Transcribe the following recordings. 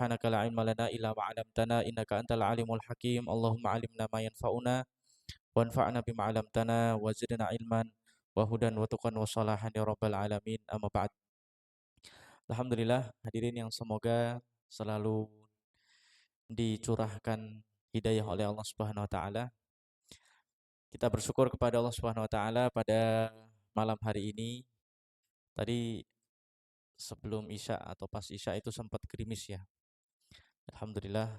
subhanaka la ilma lana illa ma 'allamtana innaka antal alimul hakim. Allahumma 'allimna ma yanfa'una wanfa'na bima 'allamtana wa zidna ilman wa hudan wa tuqan wa salahan ya rabbal alamin. Amma ba'd. Alhamdulillah hadirin yang semoga selalu dicurahkan hidayah oleh Allah Subhanahu wa taala. Kita bersyukur kepada Allah Subhanahu wa taala pada malam hari ini. Tadi sebelum Isya atau pas Isya itu sempat gerimis ya. Alhamdulillah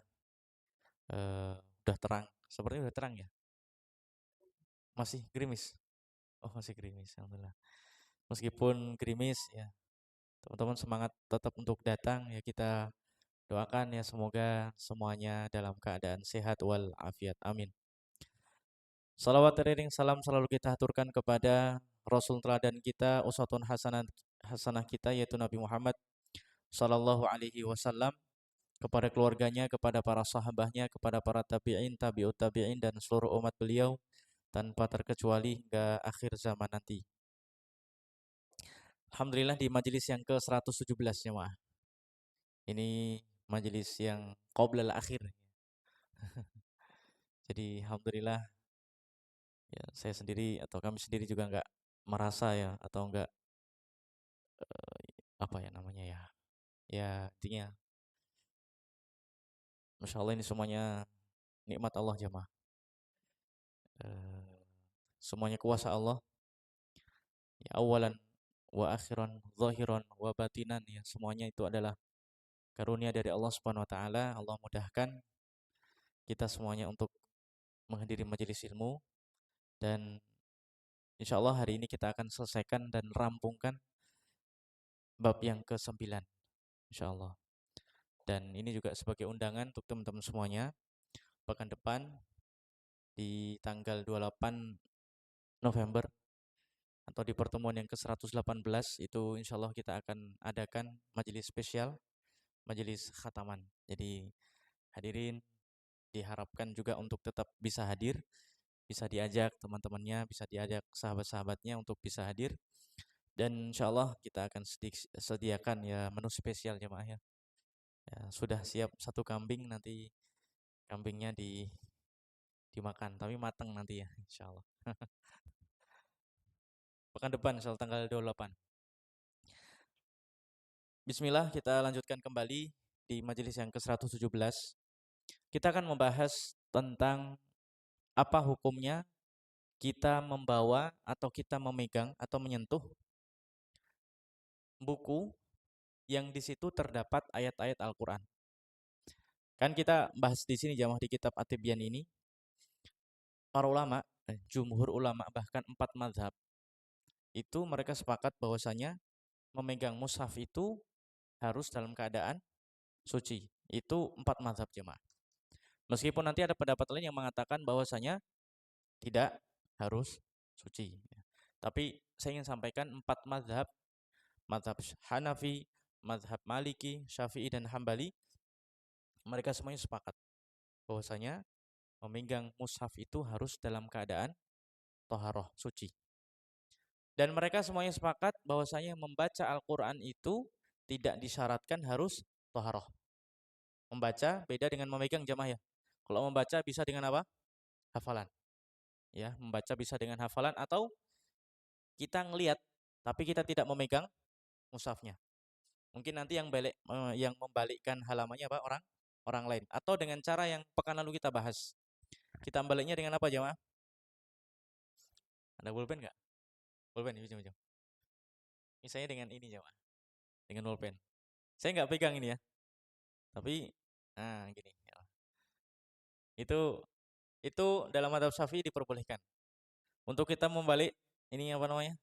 udah terang. Sepertinya udah terang ya. Masih gerimis. Oh, masih gerimis. Alhamdulillah. Meskipun gerimis ya, teman-teman semangat tetap untuk datang ya, kita doakan ya semoga semuanya dalam keadaan sehat wal afiat. Amin. Salawat teriring salam selalu kita haturkan kepada Rasul teladan kita, uswatun hasanah kita yaitu Nabi Muhammad sallallahu alaihi wasallam, kepada keluarganya, kepada para sahabatnya, kepada para tabi'in, tabi'ut tabi'in dan seluruh umat beliau tanpa terkecuali hingga akhir zaman nanti. Alhamdulillah di majelis yang ke-117 jemaah. Ini majelis yang qoblal akhir. Jadi alhamdulillah ya, saya sendiri atau kami sendiri juga enggak merasa ya atau enggak apa ya namanya ya. Ya intinya Masya Allah ini semuanya nikmat Allah jemaah. Semuanya kuasa Allah. Ya awalan wa akhiran, zahiran wa batinan ya, semuanya itu adalah karunia dari Allah Subhanahu wa taala. Allah mudahkan kita semuanya untuk menghadiri majelis ilmu dan insyaallah hari ini kita akan selesaikan dan rampungkan bab yang ke-9 insyaallah. Dan ini juga sebagai undangan untuk teman-teman semuanya, pekan depan di tanggal 28 November atau di pertemuan yang ke-118 itu insyaallah kita akan adakan majelis spesial, majelis khataman. Jadi hadirin diharapkan juga untuk tetap bisa hadir, bisa diajak teman-temannya, bisa diajak sahabat-sahabatnya untuk bisa hadir. Dan insyaallah kita akan sediakan ya menu spesial jemaah ya. Ya, sudah siap satu kambing, nanti kambingnya dimakan tapi matang nanti ya insyaallah. Pekan depan insyaallah tanggal 28. Bismillah, kita lanjutkan kembali di majelis yang ke-117. Kita akan membahas tentang apa hukumnya kita membawa atau kita memegang atau menyentuh buku yang di situ terdapat ayat-ayat Al-Qur'an. Kan kita bahas di sini jamaah di kitab At-Tibyan ini, para ulama, jumhur ulama bahkan 4 mazhab itu mereka sepakat bahwasanya memegang mushaf itu harus dalam keadaan suci. Itu 4 mazhab jemaah. Meskipun nanti ada pendapat lain yang mengatakan bahwasanya tidak harus suci. Tapi saya ingin sampaikan 4 mazhab, mazhab Hanafi, mazhab Maliki, Syafi'i dan Hambali, mereka semuanya sepakat bahwasanya memegang mushaf itu harus dalam keadaan toharoh, suci. Dan mereka semuanya sepakat bahwasanya membaca Al-Quran itu tidak disyaratkan harus toharoh. Membaca beda dengan memegang jamaah ya. Kalau membaca bisa dengan apa? Hafalan. Ya, membaca bisa dengan hafalan atau kita ngelihat tapi kita tidak memegang mushafnya. Mungkin nanti yang membalikkan halamannya apa? Orang lain. Atau dengan cara yang pekan lalu kita bahas. Kita membaliknya dengan apa jamaah? Ada pulpen enggak? Pulpen, ujung-ujung. Misalnya dengan ini jamaah. Dengan pulpen. Saya enggak pegang ini ya. Tapi gini. Itu dalam mazhab Syafi'i diperbolehkan. Untuk kita membalik ini apa namanya?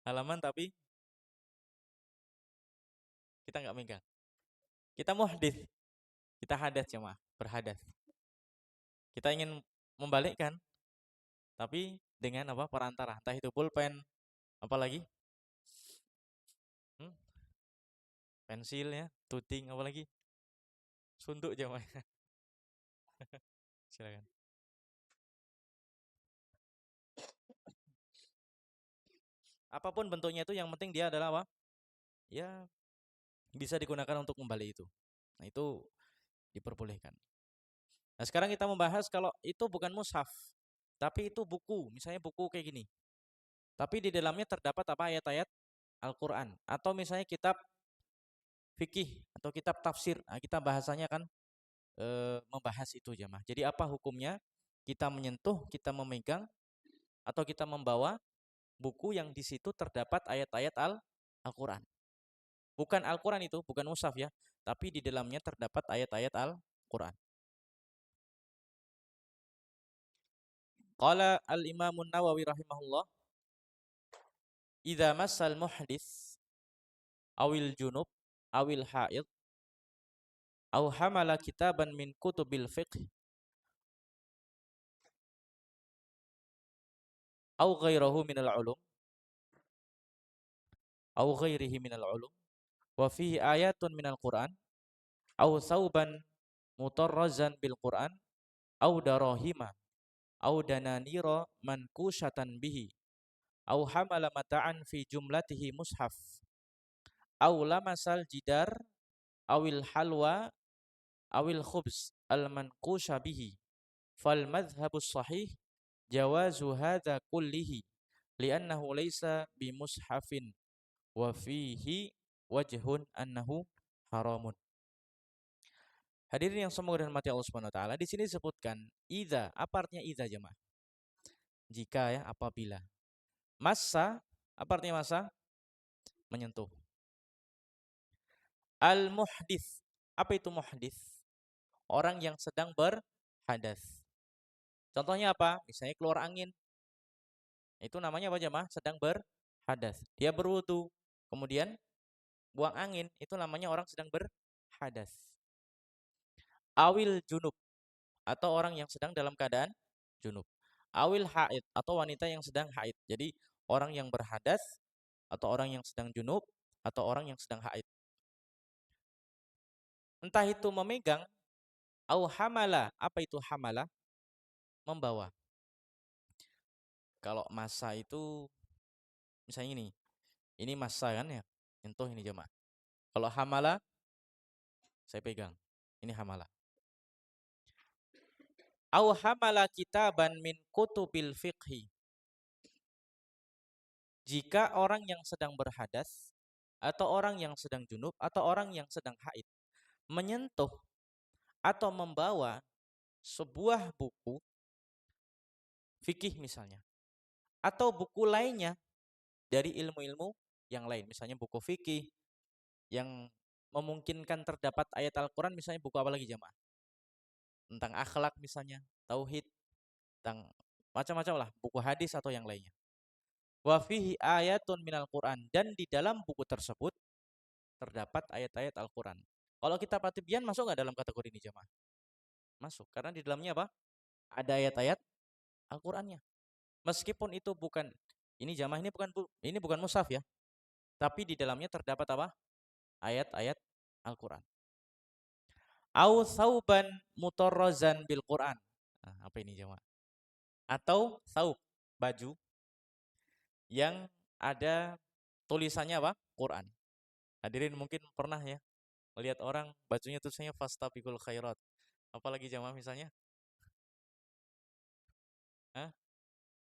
Halaman tapi kita enggak megang. Kita muhdits. Kita hadas jemaah, berhadas. Kita ingin membalikkan tapi dengan apa? Perantara. Entah itu pulpen, apalagi pensil ya, tuting, apalagi suntuk jemaah. Silakan. Apapun bentuknya itu yang penting dia adalah apa? Ya bisa digunakan untuk kembali itu. Nah, itu diperbolehkan. Nah, sekarang kita membahas kalau itu bukan mushaf, tapi itu buku, misalnya buku kayak gini. Tapi di dalamnya terdapat apa ayat-ayat Al-Qur'an atau misalnya kitab fikih atau kitab tafsir. Nah, kita bahasanya kan membahas itu jemaah. Jadi apa hukumnya kita menyentuh, kita memegang atau kita membawa buku yang di situ terdapat ayat-ayat Al-Qur'an. Bukan Al-Qur'an itu, bukan mushaf ya, tapi di dalamnya terdapat ayat-ayat Al-Qur'an. Qala al-Imam An-Nawawi rahimahullah, "Idza massal muhdits awil junub awil haid aw hamala kitaban min kutubil fiqh aw ghairahu minal ulum aw ghairihi minal ulum wa fihi ayatun minal Qur'an aw sauban mutarrazan bil Qur'an aw darahima aw dananira mankushatan bihi aw hamala mata'an fi jumlatihi mushaf aw lamasal jidar awil halwa awil khubz al mankusha bihi fal madhhabus sahih jawazu hadza kullihi li'annahu laysa bimushafin wa fihi wajhun annahu haramun." Hadirin yang semoga dirahmati Allah Subhanahu wa taala, di sini disebutkan idza. Apa artinya idza jemaah? Jika ya, apabila. Massa, apa artinya massa? Menyentuh. Al muhdits. Apa itu muhdits? Orang yang sedang berhadas. Contohnya apa? Misalnya keluar angin. Itu namanya apa jemaah? Sedang berhadas. Dia berwudu, kemudian buang angin, itu namanya orang sedang berhadas. Awil junub, atau orang yang sedang dalam keadaan junub. Awil haid, atau wanita yang sedang haid. Jadi orang yang berhadas atau orang yang sedang junub atau orang yang sedang haid. Entah itu memegang au hamala. Apa itu hamala? Membawa. Kalau massa itu misalnya ini massa kan ya. Nyentuh ini jemaah. Kalau hamala saya pegang. Ini hamala. Au hamala kitaban min kutubil fiqhi. Jika orang yang sedang berhadas atau orang yang sedang junub atau orang yang sedang haid menyentuh atau membawa sebuah buku fikih misalnya atau buku lainnya dari ilmu-ilmu yang lain, misalnya buku fikih yang memungkinkan terdapat ayat Al-Qur'an, misalnya buku apa lagi jemaah? Tentang akhlak misalnya, tauhid, tentang macam-macam lah, buku hadis atau yang lainnya. Wa fihi ayatun minal Qur'an, dan di dalam buku tersebut terdapat ayat-ayat Al-Qur'an. Kalau kita Patibian masuk nggak dalam kategori ini jemaah? Masuk, karena di dalamnya apa? Ada ayat-ayat Al-Qur'annya. Meskipun itu bukan, ini jamaah ini bukan mushaf ya, tapi di dalamnya terdapat apa? Ayat-ayat Al-Qur'an. Au sauban mutarrazan bil Qur'an. Nah, apa ini jamaah? Atau saub, baju yang ada tulisannya apa? Quran. Hadirin mungkin pernah ya melihat orang bajunya tulisannya fastabiqul khairat. Apalagi jamaah misalnya? Hah?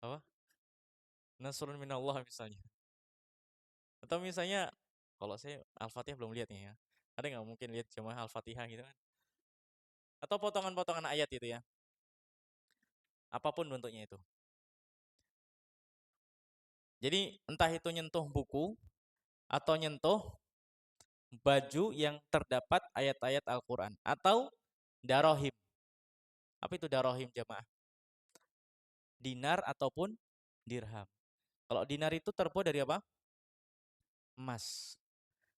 Apa? Nasrun minallah misalnya. Atau misalnya kalau saya Al-Fatihah belum lihat nih ya. Ada nggak mungkin lihat jamaah Al-Fatihah gitu kan? Atau potongan-potongan ayat itu ya. Apapun bentuknya itu. Jadi entah itu nyentuh buku atau nyentuh baju yang terdapat ayat-ayat Al-Quran atau darohim. Apa itu darohim jamaah? Dinar ataupun dirham. Kalau dinar itu terbuat dari apa? Emas.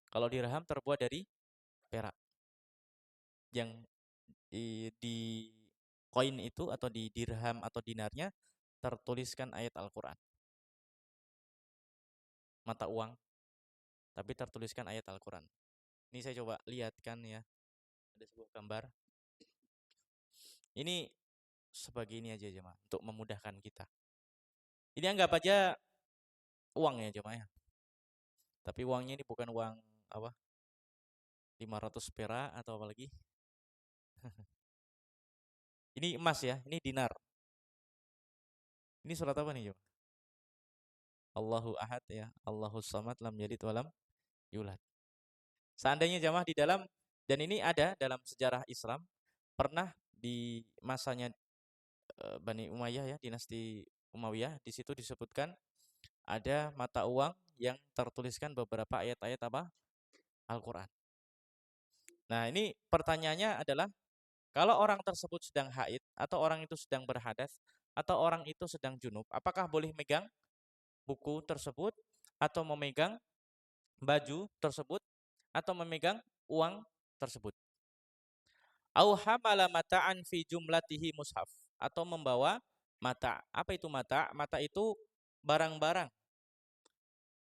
Kalau dirham terbuat dari perak. Yang di koin itu atau di dirham atau dinarnya tertuliskan ayat Al-Quran. Mata uang, tapi tertuliskan ayat Al-Quran. Ini saya coba lihatkan ya. Ada sebuah gambar. Ini sebagai ini aja jemaah untuk memudahkan kita. Ini anggap aja uang ya jemaah ya. Tapi uangnya ini bukan uang apa? 500 perak atau apa lagi? Ini emas ya, ini dinar. Ini surat apa nih, Jom? Allahu Ahad ya, Allahus Samad lam yalid walam yulad. Seandainya jamaah di dalam, dan ini ada dalam sejarah Islam, pernah di masanya Bani Umayyah ya, dinasti Umayyah, di situ disebutkan ada mata uang yang tertuliskan beberapa ayat-ayat apa? Al-Qur'an. Nah, ini pertanyaannya adalah kalau orang tersebut sedang haid atau orang itu sedang berhadas atau orang itu sedang junub, apakah boleh megang buku tersebut atau memegang baju tersebut atau memegang uang tersebut? Au hamala mata'an fi jumlatihi mushaf, atau membawa mata. Apa itu mata? Mata itu barang-barang.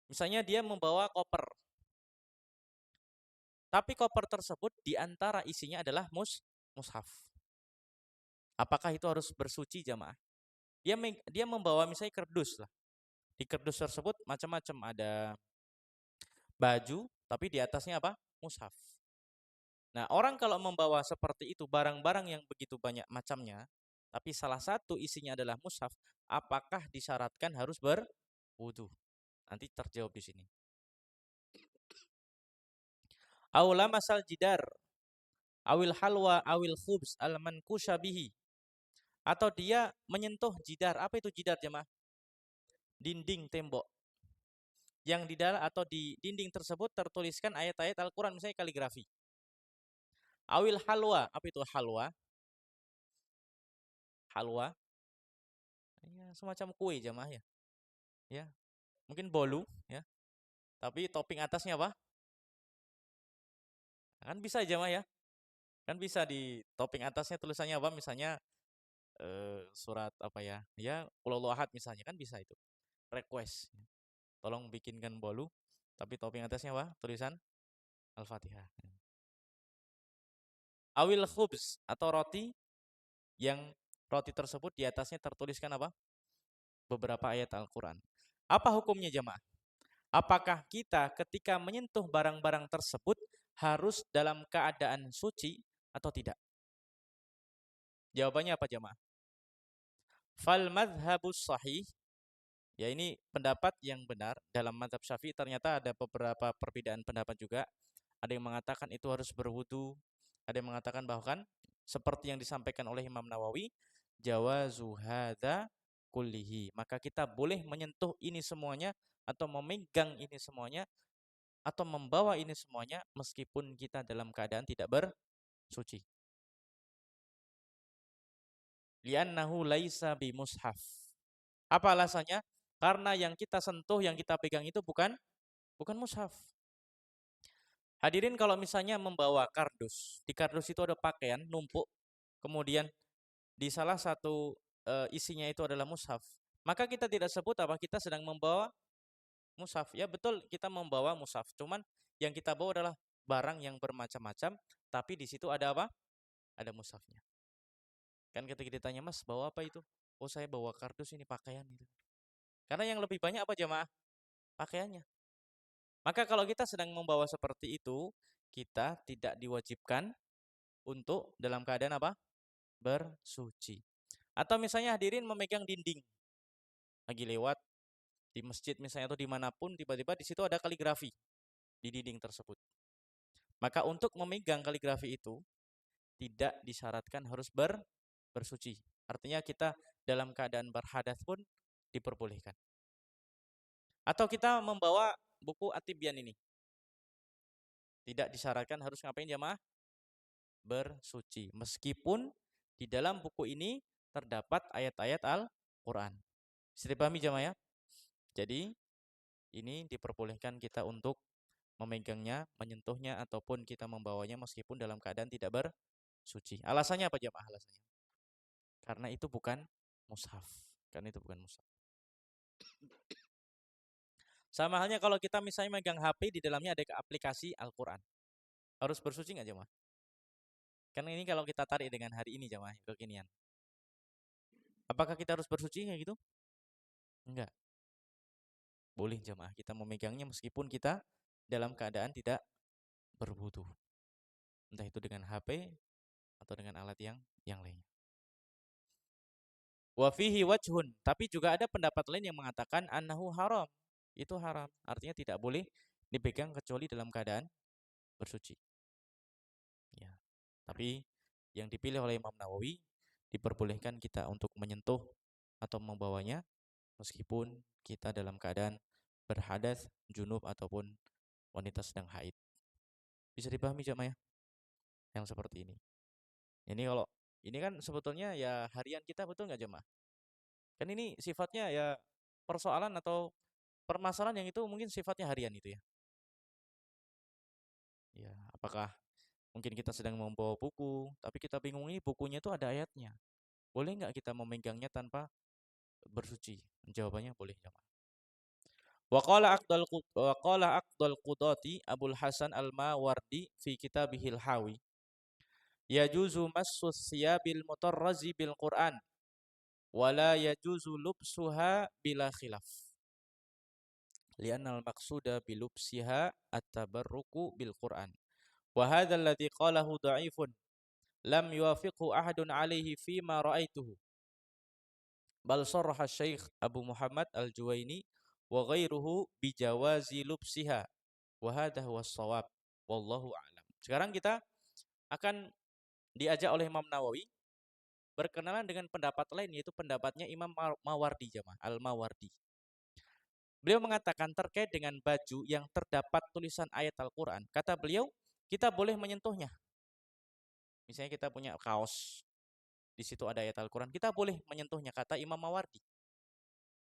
Misalnya dia membawa koper, tapi koper tersebut diantara isinya adalah mushaf. Apakah itu harus bersuci jamaah? Dia membawa misalnya kerdus lah. Di kerdus tersebut macam-macam, ada baju, tapi di atasnya apa? Mushaf. Nah, orang kalau membawa seperti itu barang-barang yang begitu banyak macamnya, tapi salah satu isinya adalah mushaf, apakah disyaratkan harus berwudu? Nanti terjawab di sini. Aula masal jidar, awil halwa, awil khubs, al mankusha bihi. Atau dia menyentuh jidar. Apa itu jidar jemaah? Dinding tembok. Yang di dalam atau di dinding tersebut tertuliskan ayat-ayat Al-Quran, misalnya kaligrafi. Awil halwa, apa itu halwa? Halwa, ya, semacam kue jemaah ya. Ya, mungkin bolu ya. Tapi topping atasnya apa? Kan bisa jemaah ya. Kan bisa di topping atasnya tulisannya apa? Misalnya surat apa ya? Ya, Qul Huwallahu Ahad misalnya, kan bisa itu. Request. Tolong bikinkan bolu, tapi topping atasnya apa? Tulisan Al-Fatihah. Awil khubz, atau roti yang roti tersebut di atasnya tertuliskan apa? Beberapa ayat Al-Quran. Apa hukumnya jemaah? Apakah kita ketika menyentuh barang-barang tersebut harus dalam keadaan suci atau tidak? Jawabannya apa jemaah? Fal madhabus sahih, ya ini pendapat yang benar dalam mazhab Syafi'i. Ternyata ada beberapa perbedaan pendapat juga. Ada yang mengatakan itu harus berwudu, ada yang mengatakan bahkan seperti yang disampaikan oleh Imam Nawawi, jawazu hadza kullihi. Maka kita boleh menyentuh ini semuanya atau memegang ini semuanya atau membawa ini semuanya meskipun kita dalam keadaan tidak bersuci. Li'annahu laisa bimushaf. Apa alasannya? Karena yang kita sentuh, yang kita pegang itu bukan mushaf. Hadirin kalau misalnya membawa kardus, di kardus itu ada pakaian numpuk, kemudian di salah satu isinya itu adalah mushaf, maka kita tidak sebut apa kita sedang membawa mushaf. Ya betul, kita membawa mushaf, cuman yang kita bawa adalah barang yang bermacam-macam, tapi di situ ada apa? Ada mushafnya. Kan ketika ditanya, Mas, bawa apa itu? Oh, saya bawa kardus, ini pakaian gitu. Karena yang lebih banyak apa jamaah? Pakaiannya. Maka kalau kita sedang membawa seperti itu, kita tidak diwajibkan untuk dalam keadaan apa? Bersuci. Atau misalnya hadirin memegang dinding, lagi lewat di masjid misalnya atau dimanapun, tiba-tiba di situ ada kaligrafi di dinding tersebut. Maka untuk memegang kaligrafi itu tidak disyaratkan harus bersuci. Artinya kita dalam keadaan berhadas pun diperbolehkan. Atau kita membawa buku At-Tibyan ini, tidak disyaratkan harus ngapain jamaah? Bersuci. Meskipun di dalam buku ini terdapat ayat-ayat Al-Quran. Bisa dipahami jamaah ya? Jadi ini diperbolehkan kita untuk memegangnya, menyentuhnya, ataupun kita membawanya meskipun dalam keadaan tidak bersuci. Alasannya apa jamaah? Alasannya karena itu bukan mushaf. Karena itu bukan mushaf. Sama halnya kalau kita misalnya megang HP, di dalamnya ada aplikasi Al-Quran. Harus bersuci nggak jamaah? Karena ini kalau kita tarik dengan hari ini jamaah, kekinian. Apakah kita harus bersuci kayak gitu? Enggak. Boleh jamaah kita memegangnya meskipun kita dalam keadaan tidak berwudu. entah itu dengan HP atau dengan alat yang lainnya. Wa fihi wajhun, tapi juga ada pendapat lain yang mengatakan annahu haram. Itu haram, artinya tidak boleh dipegang kecuali dalam keadaan bersuci. Ya. Tapi yang dipilih oleh Imam Nawawi, diperbolehkan kita untuk menyentuh atau membawanya meskipun kita dalam keadaan berhadas, junub ataupun wanita sedang haid. Bisa dipahami jemaah ya? Yang seperti ini. Ini kalau ini kan sebetulnya ya harian kita, betul nggak jemaah? Kan ini sifatnya ya persoalan atau permasalahan yang itu mungkin sifatnya harian itu ya. Ya, apakah mungkin kita sedang membawa buku, tapi kita bingung ini bukunya itu ada ayatnya. Boleh nggak kita memegangnya tanpa bersuci? Jawabannya boleh jemaah. Wa Aqdal Qudati Abul Hasan Al-Mawardi fi kitabihil Hawi yajuzu massu siyabil mutarrazi bil Qur'an wala yajuzu lubsuha bila khilaf li'anna al-maqsuda bilubsiha at-tabarruku bil Qur'an wa hadha alladhi qalahu dha'ifun lam yuwafiqhu ahadun alaihi fima ra'aituhu bal sarraha Syekh Abu Muhammad Al-Juwaini wa ghairuhu bijawazi lubsiha wa hadha huwa shawab wallahu a'lam. Sekarang kita akan diajak oleh Imam Nawawi berkenalan dengan pendapat lain, yaitu pendapatnya Imam Mawardi jamaah, Al-Mawardi. Beliau mengatakan terkait dengan baju yang terdapat tulisan ayat Al-Quran. Kata beliau, kita boleh menyentuhnya. Misalnya kita punya kaos, di situ ada ayat Al-Quran, kita boleh menyentuhnya, kata Imam Mawardi.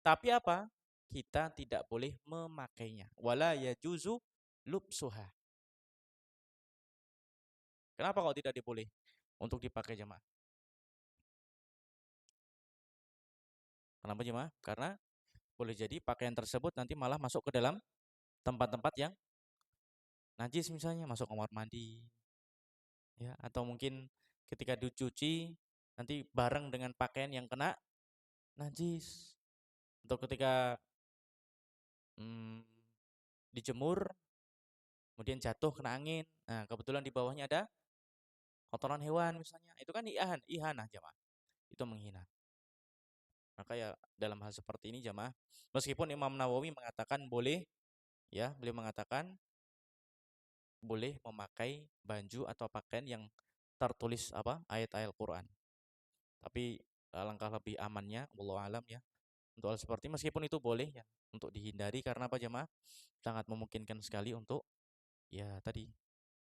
Tapi apa? Kita tidak boleh memakainya. Wala yajuzu lubsuha. Kenapa kok tidak diboleh untuk dipakai jemaah? Kenapa jemaah? Karena boleh jadi pakaian tersebut nanti malah masuk ke dalam tempat-tempat yang najis, misalnya masuk kamar mandi, ya, atau mungkin ketika dicuci nanti bareng dengan pakaian yang kena najis, atau ketika hmm, dijemur kemudian jatuh kena angin, nah kebetulan di bawahnya ada kotoran hewan misalnya, itu kan ihanah jemaah, itu menghina. Maka ya dalam hal seperti ini jemaah, meskipun Imam Nawawi mengatakan boleh, ya beliau mengatakan boleh memakai baju atau pakaian yang tertulis apa ayat-ayat Quran. Tapi alangkah lebih amannya, wallahu alam ya, untuk hal seperti meskipun itu boleh ya untuk dihindari karena apa jemaah? Sangat memungkinkan sekali untuk ya tadi.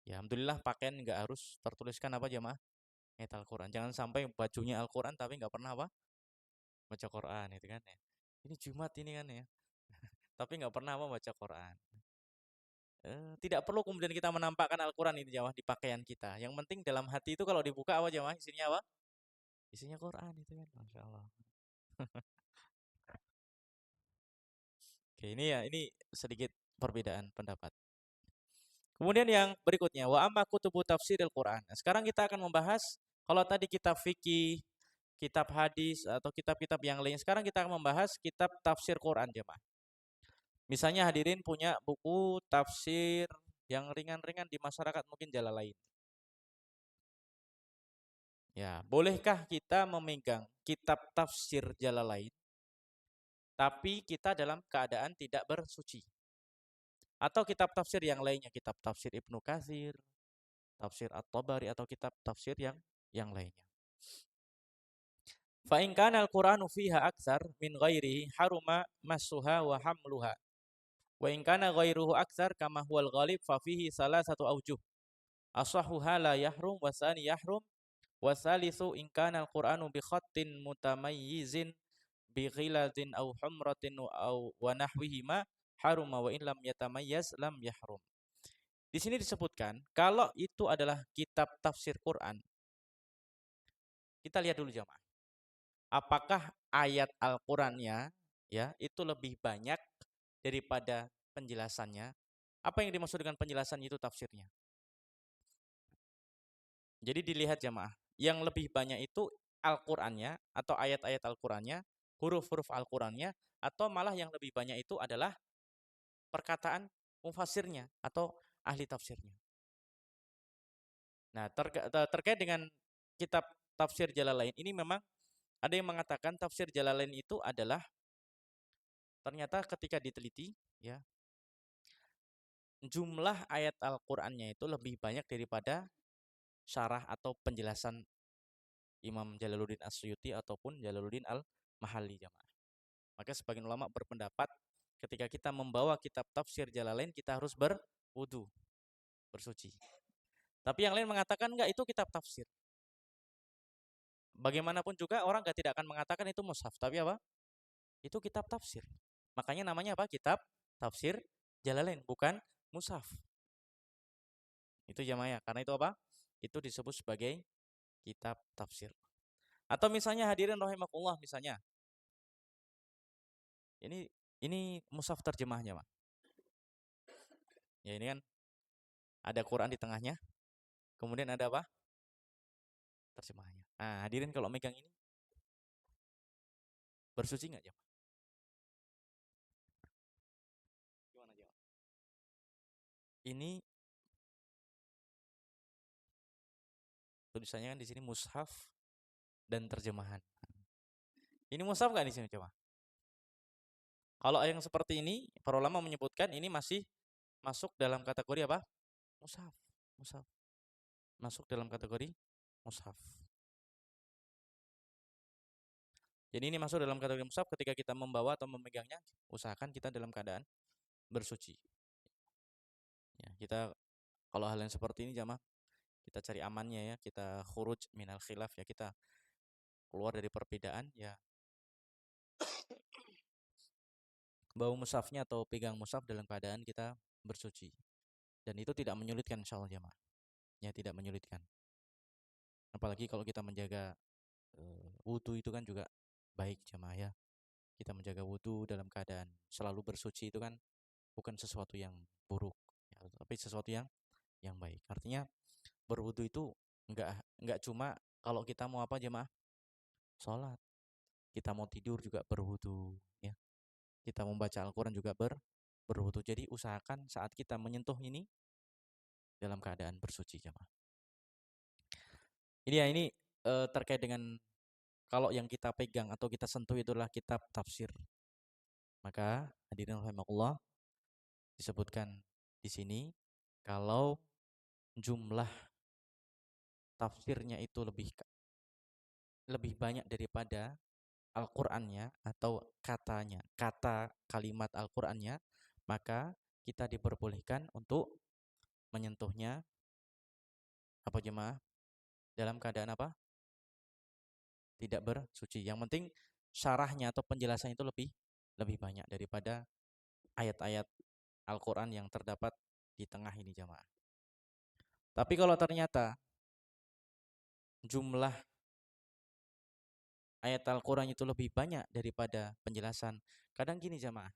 Ya alhamdulillah pakaian nggak harus tertuliskan apa jemaah? Ayat Al-Quran. Jangan sampai bajunya Al-Quran tapi nggak pernah apa? Baca Quran itu kan ya. Ini Jumat ini kan ya. Tapi nggak pernah apa baca Quran. Tidak perlu kemudian kita menampakkan Al-Quran ini jemaah di pakaian kita. Yang penting dalam hati itu kalau dibuka apa jemaah? Isinya apa? Isinya Quran itu kan. Masya Allah. Oke, ini sedikit perbedaan pendapat. Kemudian yang berikutnya, wa amma kutubu tafsiril Quran. Nah, sekarang kita akan membahas kalau tadi kitab fikih, kitab hadis atau kitab-kitab yang lain. Sekarang kita akan membahas kitab tafsir Quran jemaah. Misalnya hadirin punya buku tafsir yang ringan-ringan di masyarakat mungkin Jalalain. Ya, bolehkah kita memegang kitab tafsir Jalalain tapi kita dalam keadaan tidak bersuci? Atau kitab tafsir yang lainnya, kitab tafsir Ibnu Katsir, tafsir At-Tabari atau kitab tafsir yang lainnya. Fa in kana al-Qur'anu fiha aktsar min ghairihi haruma massuha wa hamluha. Wa in kana ghairuhu aktsar kama huwal ghalib fa fihi salasatu aujuh. Asahuha la yahrum wa sani yahrum wa salisu in kana al-Qur'anu bi khattin mutamayyizin bi ghiladin aw humratin aw wa nahwihima haruma wa in lam yatamayyaz lam yahrum. Di sini disebutkan kalau itu adalah kitab tafsir Quran. Kita lihat dulu jemaah. Apakah ayat Al-Qur'annya ya itu lebih banyak daripada penjelasannya? Apa yang dimaksud dengan penjelasan itu tafsirnya? Jadi dilihat jemaah, yang lebih banyak itu Al-Qur'annya atau ayat-ayat Al-Qur'annya, huruf-huruf Al-Qur'annya, atau malah yang lebih banyak itu adalah perkataan mufassirnya atau ahli tafsirnya. Nah, terkait dengan kitab tafsir Jalalain ini memang ada yang mengatakan tafsir Jalalain itu adalah ternyata ketika diteliti ya, jumlah ayat Al-Qur'annya itu lebih banyak daripada syarah atau penjelasan Imam Jalaluddin As-Suyuti ataupun Jalaluddin Al-Mahalli jamaah. Maka sebagian ulama berpendapat ketika kita membawa kitab tafsir Jalalain kita harus berwudu, bersuci. Tapi yang lain mengatakan enggak, itu kitab tafsir. Bagaimanapun juga orang tidak akan mengatakan itu mushaf, tapi apa? Itu kitab tafsir. Makanya namanya apa? Kitab tafsir Jalalain, bukan mushaf. Itu jamaah ya. Karena itu apa? Itu disebut sebagai kitab tafsir. Atau misalnya hadirin rahimakumullah, misalnya ini mushaf terjemahnya, Pak. Ya ini kan ada Quran di tengahnya, kemudian ada apa? Terjemahnya. Nah, hadirin kalau megang ini bersuci nggak jemaah? Gimana jemaah? Ini tulisannya kan di sini mushaf dan terjemahan. Ini mushaf nggak di sini coba? Kalau yang seperti ini, para ulama menyebutkan ini masih masuk dalam kategori apa? Mushaf. Mushaf. Masuk dalam kategori mushaf. Jadi ini masuk dalam kategori mushaf ketika kita membawa atau memegangnya, usahakan kita dalam keadaan bersuci. Ya, kita kalau hal yang seperti ini jamaah, kita cari amannya ya, kita khuruj minal khilaf ya, kita keluar dari perbedaan ya. Bawa mushafnya atau pegang mushaf dalam keadaan kita bersuci. Dan itu tidak menyulitkan insyaallah jamaah. Ya, tidak menyulitkan. Apalagi kalau kita menjaga wudu itu kan juga baik jamaah ya. Kita menjaga wudu dalam keadaan selalu bersuci itu kan bukan sesuatu yang buruk ya, tapi sesuatu yang baik. Artinya berwudu itu enggak cuma kalau kita mau apa jemaah? Sholat. Kita mau tidur juga berwudu ya. Kita membaca Al-Qur'an juga berwudu. Jadi usahakan saat kita menyentuh ini dalam keadaan bersuci jemaah. Ini ya ini terkait dengan kalau yang kita pegang atau kita sentuh itulah kitab tafsir. Maka hadirin rahimakumullah disebutkan di sini kalau jumlah tafsirnya itu lebih banyak daripada Al-Qur'annya atau kata kalimat Al-Qur'annya, maka kita diperbolehkan untuk menyentuhnya apa jemaah? Dalam keadaan apa? Tidak bersuci. Yang penting syarahnya atau penjelasan itu lebih banyak daripada ayat-ayat Al-Qur'an yang terdapat di tengah ini jemaah. Tapi kalau ternyata jumlah ayat Al-Qur'an itu lebih banyak daripada penjelasan, kadang gini jemaah,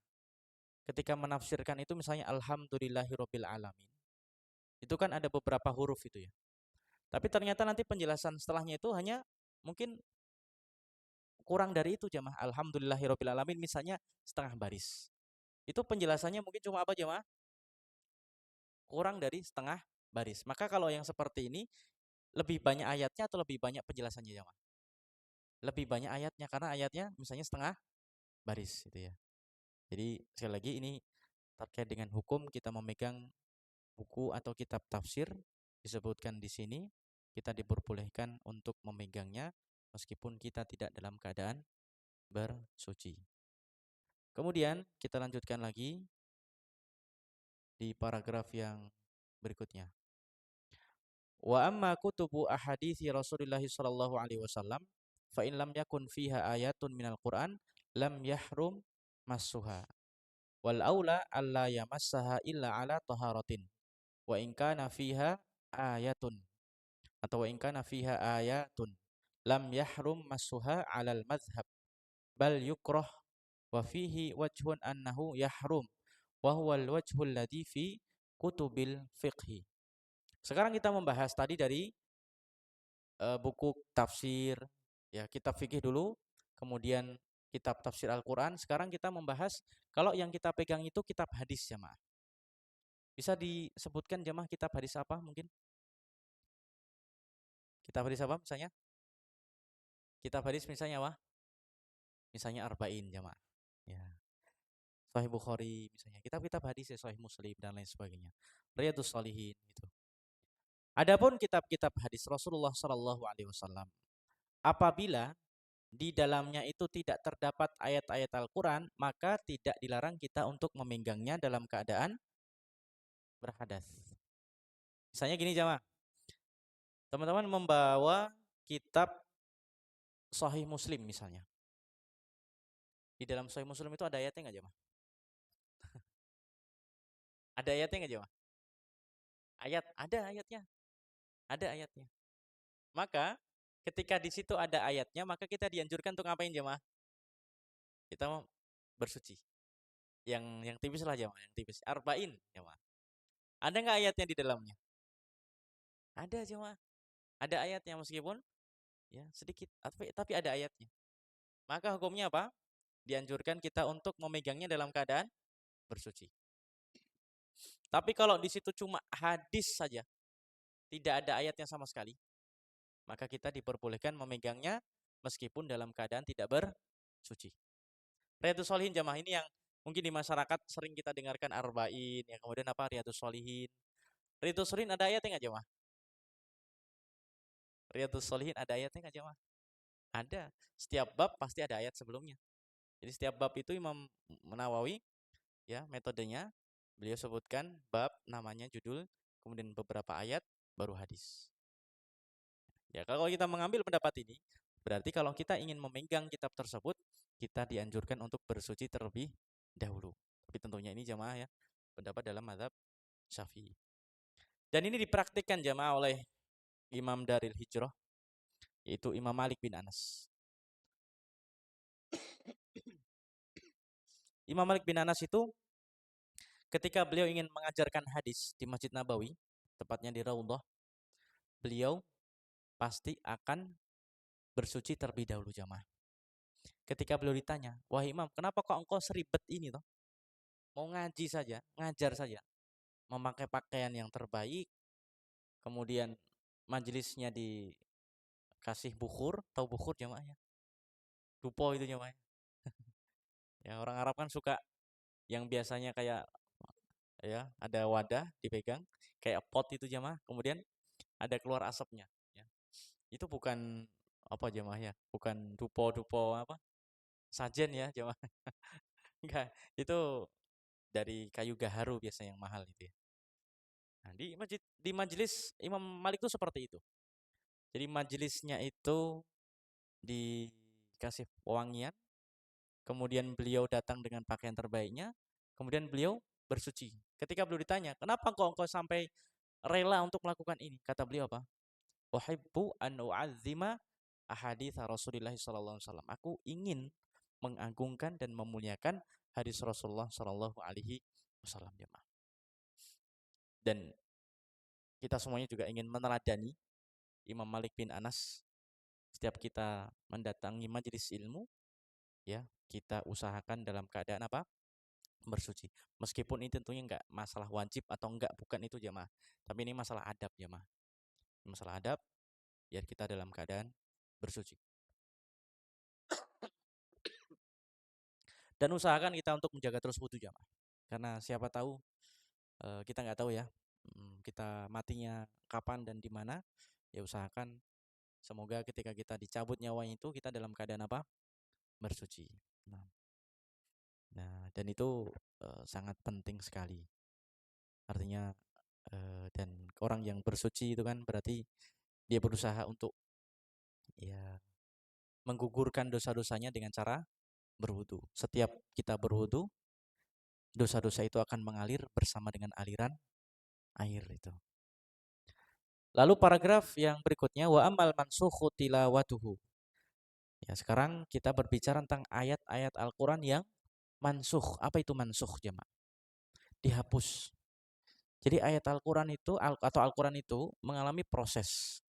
ketika menafsirkan itu misalnya alhamdulillahirabbil alamin. Itu kan ada beberapa huruf itu ya. Tapi ternyata nanti penjelasan setelahnya itu hanya mungkin kurang dari itu jemaah. Alhamdulillahirabbil alamin misalnya setengah baris. Itu penjelasannya mungkin cuma apa jemaah? Kurang dari setengah baris. Maka kalau yang seperti ini lebih banyak ayatnya atau lebih banyak penjelasannya jemaah? Lebih banyak ayatnya karena ayatnya misalnya setengah baris gitu ya. Jadi sekali lagi ini terkait dengan hukum kita memegang buku atau kitab tafsir disebutkan di sini kita diperbolehkan untuk memegangnya meskipun kita tidak dalam keadaan bersuci. Kemudian kita lanjutkan lagi di paragraf yang berikutnya. Wa amma kutubu ahadithi Rasulullah sallallahu alaihi wasallam fa in lam yakun fiha ayatun minal Qur'an lam yahrum massuha. Wal aula alla yamassaha illa ala taharatin. Wa in kana fiha ayatun atau wa in kana fiha ayatun lam yahrum massuha alal madhhab bal yukrah wa fihi wajhun annahu yahrum wa huwa al wajhul ladzi fi kutubil fiqhi. Sekarang kita membahas tadi dari buku tafsir ya, kitab fikih dulu, kemudian kitab tafsir Al-Qur'an. Sekarang kita membahas kalau yang kita pegang itu kitab hadis jemaah. Bisa disebutkan jemaah kitab hadis apa mungkin? Kitab hadis apa misalnya? Kitab hadis misalnya apa? Misalnya Arba'in jamaah. Ya. Sahih Bukhari misalnya. Kitab-kitab hadis ya Sahih Muslim dan lain sebagainya. Riyadhus Shalihin gitu. Adapun kitab-kitab hadis Rasulullah Shallallahu alaihi wasallam, apabila di dalamnya itu tidak terdapat ayat-ayat Al-Qur'an, maka tidak dilarang kita untuk memegangnya dalam keadaan berhadas. Misalnya gini jamaah. Teman-teman membawa kitab Sahih Muslim misalnya. Di dalam Sahih Muslim itu ada ayatnya nggak jemaah? Ada ayatnya nggak jemaah? Ada ayatnya. Ada ayatnya. Maka ketika di situ ada ayatnya, maka kita dianjurkan untuk ngapain jemaah? Kita mau bersuci. Yang tipis lah jemaah, yang tipis. Arba'in jemaah. Ada nggak ayatnya di dalamnya? Ada jemaah. Ada ayatnya meskipun ya sedikit, tapi ada ayatnya. Maka hukumnya apa? Dianjurkan kita untuk memegangnya dalam keadaan bersuci. Tapi kalau di situ cuma hadis saja, tidak ada ayatnya sama sekali, maka kita diperbolehkan memegangnya meskipun dalam keadaan tidak bersuci. Riyadhus Shalihin jamaah ini yang mungkin di masyarakat sering kita dengarkan Arba'in, yang kemudian apa Riyadhus Shalihin. Riyadhus Shalihin ada ayatnya nggak jamaah? Riyadhus Shalihin ada ayatnya nggak jamaah? Ada. Setiap bab pasti ada ayat sebelumnya. Jadi setiap bab itu Imam Nawawi ya metodenya beliau sebutkan bab namanya judul, kemudian beberapa ayat baru hadis. Ya, kalau kita mengambil pendapat ini, berarti kalau kita ingin memegang kitab tersebut, kita dianjurkan untuk bersuci terlebih dahulu. Tapi tentunya ini jamaah ya, pendapat dalam mazhab Syafi'i. Dan ini dipraktikkan jamaah oleh Imam Daril Hijrah, yaitu Imam Malik bin Anas. Imam Malik bin Anas itu ketika beliau ingin mengajarkan hadis di Masjid Nabawi, tepatnya di Raudhah, beliau pasti akan bersuci terlebih dahulu jamaah. Ketika beliau ditanya, wahai Imam, kenapa kok engkau seribet ini toh? Mau ngaji saja, ngajar saja, memakai pakaian yang terbaik, kemudian majelisnya dikasih bukhur, tahu bukhur jamaahnya? Dupo itu jamaahnya. Ya orang Arab kan suka yang biasanya kayak ya ada wadah dipegang kayak pot itu jamaah, kemudian ada keluar asapnya. Ya. Itu bukan apa jamaah ya, bukan dupo-dupo apa sajen ya jamaah. Enggak, itu dari kayu gaharu biasanya yang mahal itu ya. Nah, di majelis Imam Malik itu seperti itu. Jadi majelisnya itu dikasih pewangian, kemudian beliau datang dengan pakaian terbaiknya, kemudian beliau bersuci. Ketika beliau ditanya, kenapa kok engkau sampai rela untuk melakukan ini? Kata beliau apa? Uhibbu an u'azzima ahaditsa Rasulillah sallallahu alaihi wasallam. Aku ingin mengagungkan dan memuliakan hadis Rasulullah sallallahu alaihi wasallam jemaah. Dan kita semuanya juga ingin meneladani Imam Malik bin Anas. Setiap kita mendatangi majelis ilmu, ya kita usahakan dalam keadaan apa? Bersuci. Meskipun ini tentunya enggak masalah wajib atau enggak, bukan itu jemaah. Tapi ini masalah adab jemaah. Masalah adab, biar kita dalam keadaan bersuci. Dan usahakan kita untuk menjaga terus wudu jemaah. Karena siapa tahu kita nggak tahu ya, kita matinya kapan dan di mana. Ya usahakan semoga ketika kita dicabut nyawanya itu kita dalam keadaan apa? Bersuci. Nah, dan itu sangat penting sekali. Artinya dan orang yang bersuci itu kan berarti dia berusaha untuk ya menggugurkan dosa-dosanya dengan cara berwudu. Setiap kita berwudu, dosa-dosa itu akan mengalir bersama dengan aliran air itu. Lalu paragraf yang berikutnya wa amal mansukhu tilawatuhu. Ya, sekarang kita berbicara tentang ayat-ayat Al-Qur'an yang mansukh. Apa itu mansukh, jemaah? Dihapus. Jadi ayat Al-Qur'an itu atau Al-Qur'an itu mengalami proses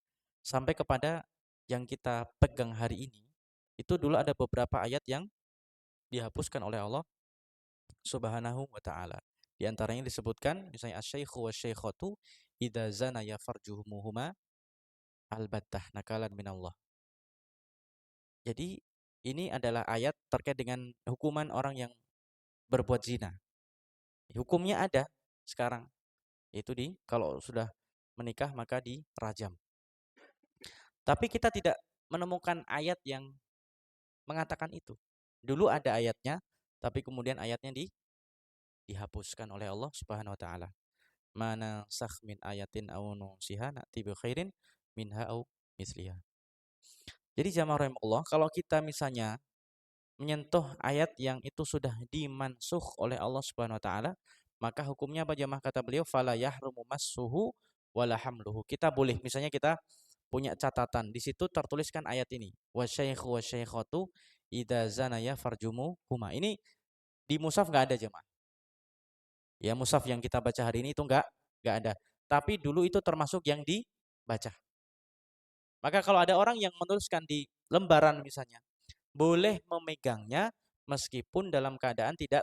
sampai kepada yang kita pegang hari ini. Itu dulu ada beberapa ayat yang dihapuskan oleh Allah Subhanahu wa taala. Di antaranya disebutkan misalnya asy-syaikhu wasyaikhatu idza zanaya farjuhumuhuma Albattah nakalan minallah. Jadi ini adalah ayat terkait dengan hukuman orang yang berbuat zina. Hukumnya ada sekarang, yaitu kalau sudah menikah maka dirajam. Tapi kita tidak menemukan ayat yang mengatakan itu. Dulu ada ayatnya, tapi kemudian ayatnya dihapuskan oleh Allah Subhanahu wa taala. Mana sakh min ayatin aw nusiha na'ti bi khairin minha aw misliha. Jadi jamaah rahimahullah, kalau kita misalnya menyentuh ayat yang itu sudah dimansukh oleh Allah Subhanahu wa taala, maka hukumnya apa jamaah? Kata beliau fala yahrumu massuhu wala hamluhu. Kita boleh misalnya kita punya catatan, di situ tertuliskan ayat ini, wasyaikhu wasyaikhatu idza zanaya farjumu huma. Ini di mushaf enggak ada jemaah. Ya mushaf yang kita baca hari ini itu enggak ada. Tapi dulu itu termasuk yang dibaca. Maka kalau ada orang yang menuliskan di lembaran misalnya, boleh memegangnya meskipun dalam keadaan tidak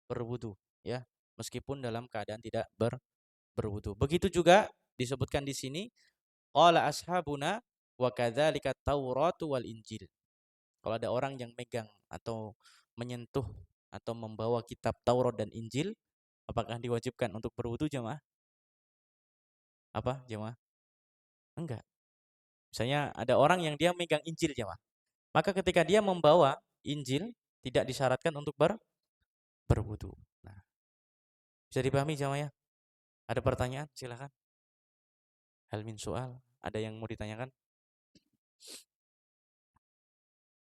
berwudu, ya. Meskipun dalam keadaan tidak berwudu. Begitu juga disebutkan di sini qala ashabuna wa kadzalika Tauratu wal Injil. Kalau ada orang yang megang atau menyentuh atau membawa kitab Taurat dan Injil, apakah diwajibkan untuk berwudu jemaah? Apa jemaah? Enggak. Misalnya ada orang yang dia megang Injil jemaah. Maka ketika dia membawa Injil tidak disyaratkan untuk berwudu. Nah, bisa dipahami jemaah ya? Ada pertanyaan? Silakan. Hal min soal. Ada yang mau ditanyakan?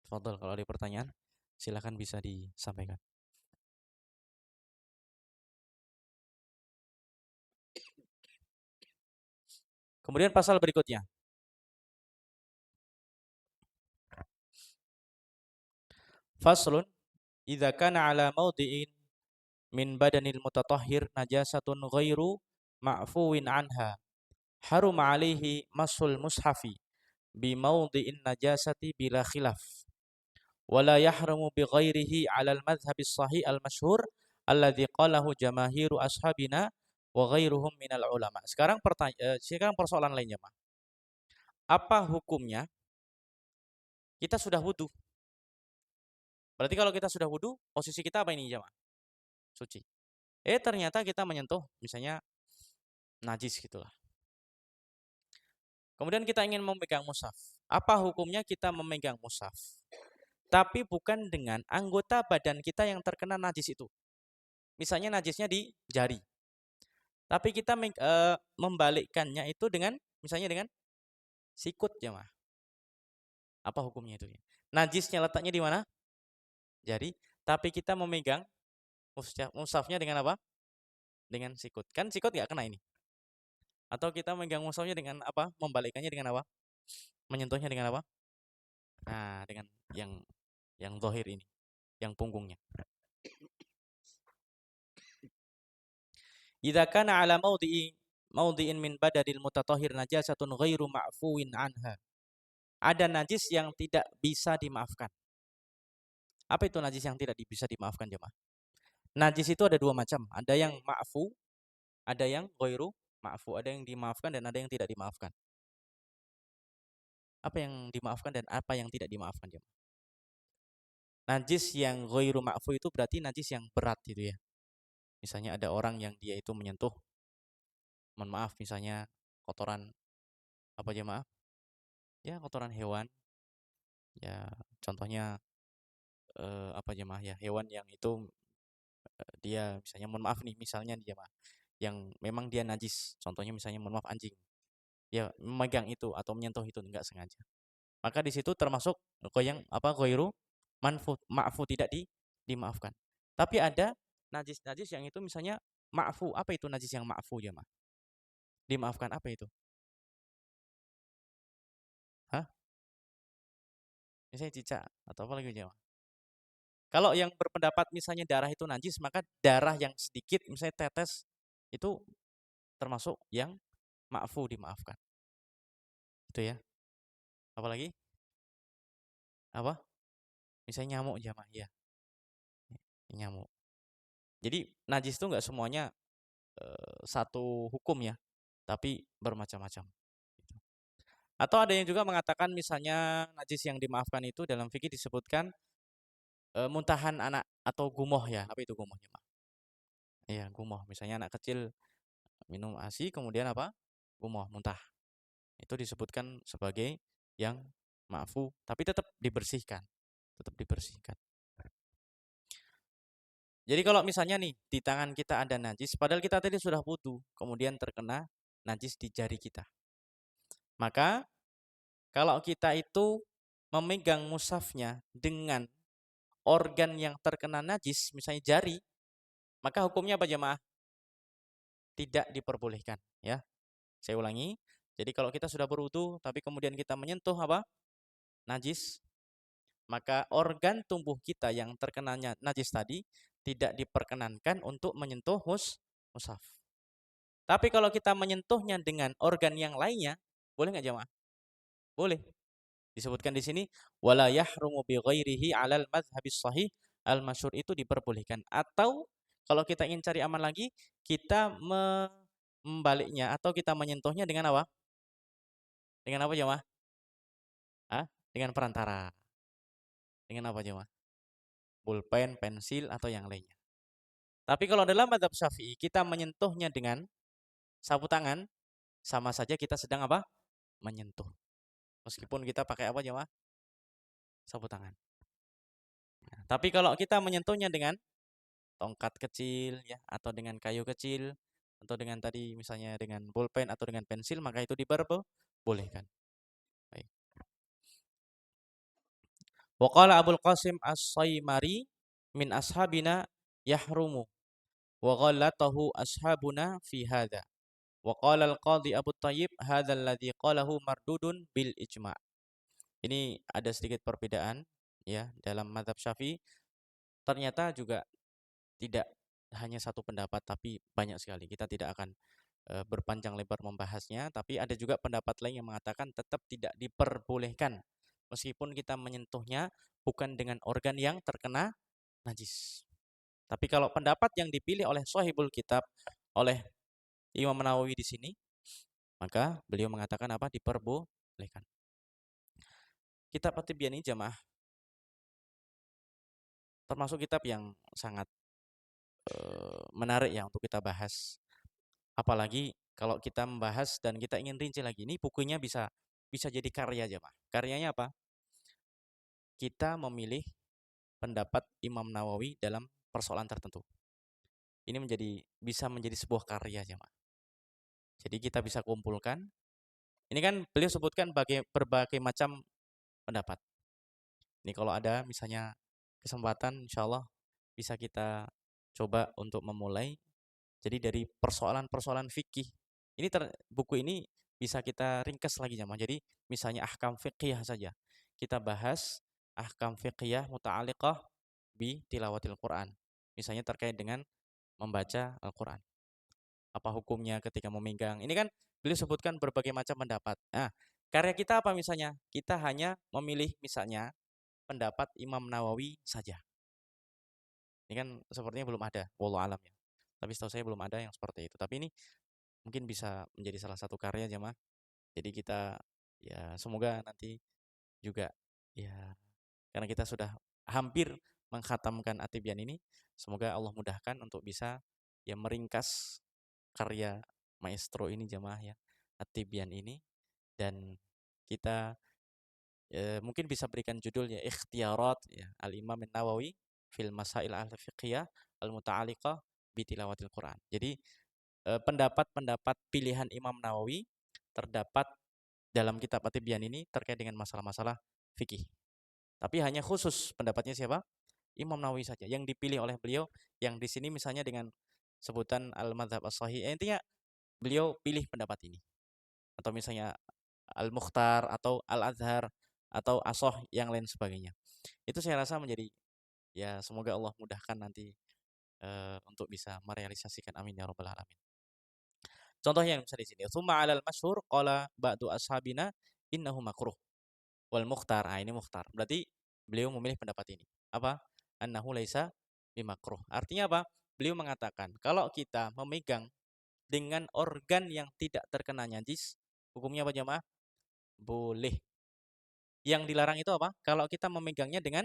Fadhol, kalau ada pertanyaan silakan bisa disampaikan. Kemudian pasal berikutnya. Faslun idza kana ala mawdi'in min badanil mutatahhir najasatun ghairu ma'fuwin anha harum alaihi masul mushafi bi mawdi'in najasati bila khilaf wala yahramu bi ghairihi 'ala al-madhhab as-sahih al-masyhur alladhi qalahu jamaahiru ashabina wa ghairuhum minal ulama. Sekarang persoalan lainnya, Pak. Apa hukumnya kita sudah wudu? Berarti kalau kita sudah wudu, posisi kita apa ini, jemaah? Suci. Ternyata kita menyentuh misalnya najis gitulah. Kemudian kita ingin memegang mushaf. Apa hukumnya kita memegang mushaf? Tapi bukan dengan anggota badan kita yang terkena najis itu. Misalnya najisnya di jari. Tapi kita membalikkannya itu dengan misalnya dengan sikut jemaah. Apa hukumnya itu? Najisnya letaknya di mana? Jari. Tapi kita memegang mushafnya dengan apa? Dengan sikut. Kan sikut nggak kena ini. Atau kita memegang mushafnya dengan apa? Membalikkannya dengan apa? Menyentuhnya dengan apa? Nah, dengan yang zahir ini, yang punggungnya. Idza kana ala mawdi'in min badadil mutatahhir najasatun ghairu ma'fuwin anha. Ada najis yang tidak bisa dimaafkan. Apa itu najis yang tidak bisa dimaafkan, jemaah? Najis itu ada dua macam. Ada yang ma'fu, ada yang ghairu ma'fu. Ada yang dimaafkan dan ada yang tidak dimaafkan. Apa yang dimaafkan dan apa yang tidak dimaafkan, jemaah? Najis yang ghairu ma'fu itu berarti najis yang berat gitu ya. Misalnya ada orang yang dia itu menyentuh, mohon maaf, misalnya kotoran apa jemaah? Ya kotoran hewan. Ya contohnya apa jemaah ya, hewan yang itu dia misalnya mohon maaf nih, misalnya nih jemaah, yang memang dia najis. Contohnya misalnya mohon maaf anjing. Ya memegang itu atau menyentuh itu enggak sengaja. Maka di situ termasuk yang apa ghairu ma'fu tidak dimaafkan. Tapi ada najis-najis yang itu misalnya ma'fu. Apa itu najis yang ma'fu jemaah? Dimaafkan apa itu? Hah? Misalnya cicak atau apa lagi jemaah? Kalau yang berpendapat misalnya darah itu najis, maka darah yang sedikit misalnya tetes itu termasuk yang ma'fu dimaafkan. Itu ya. Apalagi? Apa? Misalnya nyamuk jamaah ya. Nyamuk. Jadi najis itu enggak semuanya satu hukum ya, tapi bermacam-macam. Atau ada yang juga mengatakan misalnya najis yang dimaafkan itu dalam fikih disebutkan muntahan anak atau gumoh ya. Apa itu gumoh ya, Pak? Iya, gumoh. Misalnya anak kecil minum ASI kemudian apa? Gumoh, muntah. Itu disebutkan sebagai yang maafu, tapi tetap dibersihkan. Tetap dibersihkan. Jadi kalau misalnya nih di tangan kita ada najis, padahal kita tadi sudah wudu, kemudian terkena najis di jari kita. Maka kalau kita itu memegang mushafnya dengan organ yang terkena najis, misalnya jari, maka hukumnya apa jemaah? Tidak diperbolehkan, ya. Saya ulangi. Jadi kalau kita sudah berwudu tapi kemudian kita menyentuh apa? Najis, maka organ tubuh kita yang terkenanya najis tadi tidak diperkenankan untuk menyentuh mushaf. Tapi kalau kita menyentuhnya dengan organ yang lainnya, boleh nggak jemaah? Boleh. Disebutkan di sini wala yahrumu bi ghairihi 'alal madzhabis shahih al-masyhur, itu diperbolehkan. Atau kalau kita ingin cari aman lagi, kita membaliknya atau kita menyentuhnya dengan apa? Dengan apa jemaah? Ah, dengan perantara. Dengan apa jemaah? Pulpen, pensil atau yang lainnya. Tapi kalau dalam madzhab Syafi'i kita menyentuhnya dengan sapu tangan, sama saja kita sedang apa? Menyentuh. Meskipun kita pakai apa jemaah? Sapu tangan. Nah, tapi kalau kita menyentuhnya dengan tongkat kecil ya atau dengan kayu kecil atau dengan tadi misalnya dengan pulpen atau dengan pensil, maka itu diperbolehkan. Baik. Wa qala Abul Qasim As-Saimari min ashabina yahrumu wa ghallatahu ashabuna fi hadha. Wa qala al-Qadhi Abu Thayyib hadzal ladzi qalahu mardudun bil ijma'. Ini ada sedikit perbedaan ya dalam mazhab Syafi'i. Ternyata juga tidak hanya satu pendapat tapi banyak sekali. Kita tidak akan berpanjang lebar membahasnya, tapi ada juga pendapat lain yang mengatakan tetap tidak diperbolehkan meskipun kita menyentuhnya bukan dengan organ yang terkena najis. Tapi kalau pendapat yang dipilih oleh Shahibul Kitab, oleh Imam Nawawi di sini, maka beliau mengatakan apa? Diperbolehkan. Kitab At-Tibyan ini jamaah termasuk kitab yang sangat menarik ya untuk kita bahas. Apalagi kalau kita membahas dan kita ingin rinci lagi, ini bukunya bisa jadi karya jamaah. Karyanya apa? Kita memilih pendapat Imam Nawawi dalam persoalan tertentu. Ini bisa menjadi sebuah karya jamaah. Jadi kita bisa kumpulkan. Ini kan beliau sebutkan berbagai macam pendapat. Ini kalau ada misalnya kesempatan, insya Allah bisa kita coba untuk memulai. Jadi dari persoalan-persoalan fikih, ini buku ini bisa kita ringkas lagi jamaah. Jadi misalnya ahkam fikih saja, kita bahas ahkam fikih muta'alliqah bi tilawatil Quran. Misalnya terkait dengan membaca Al-Quran. Apa hukumnya ketika memegang? Ini kan beliau sebutkan berbagai macam pendapat. Nah, karya kita apa misalnya? Kita hanya memilih misalnya pendapat Imam Nawawi saja. Ini kan sepertinya belum ada, wallahu alam ya. Tapi setahu saya belum ada yang seperti itu. Tapi ini mungkin bisa menjadi salah satu karya jemaah. Jadi kita ya semoga nanti juga ya karena kita sudah hampir mengkhatamkan At-Tibyan ini, semoga Allah mudahkan untuk bisa ya meringkas karya maestro ini jemaah ya, At-Tibyan ini, dan kita mungkin bisa berikan judul ya Ikhtiyarat ya Al-Imam An-Nawawi fil Masail Al-Fiqhiyah Al-Muta'alliqah bi Tilawatil Quran. Jadi pendapat-pendapat pilihan Imam Nawawi terdapat dalam kitab At-Tibyan ini terkait dengan masalah-masalah fikih. Tapi hanya khusus pendapatnya siapa? Imam Nawawi saja yang dipilih oleh beliau, yang di sini misalnya dengan sebutan Al-Madzhab As-Shahih. Intinya beliau pilih pendapat ini. Atau misalnya Al-Mukhtar atau Al-Azhar atau Asoh yang lain sebagainya. Itu saya rasa menjadi ya semoga Allah mudahkan nanti untuk bisa merealisasikan, amin ya rabbal alamin. Contohnya yang bisa di sini. Tsumma 'alal masyhur qala ba'du ashabina innahu makruh wal mukhtar. Ah, ini mukhtar. Berarti beliau memilih pendapat ini. Apa? Annahu laisa bimakruh. Artinya apa? Beliau mengatakan kalau kita memegang dengan organ yang tidak terkena najis, hukumnya apa jemaah? Boleh. Yang dilarang itu apa? Kalau kita memegangnya dengan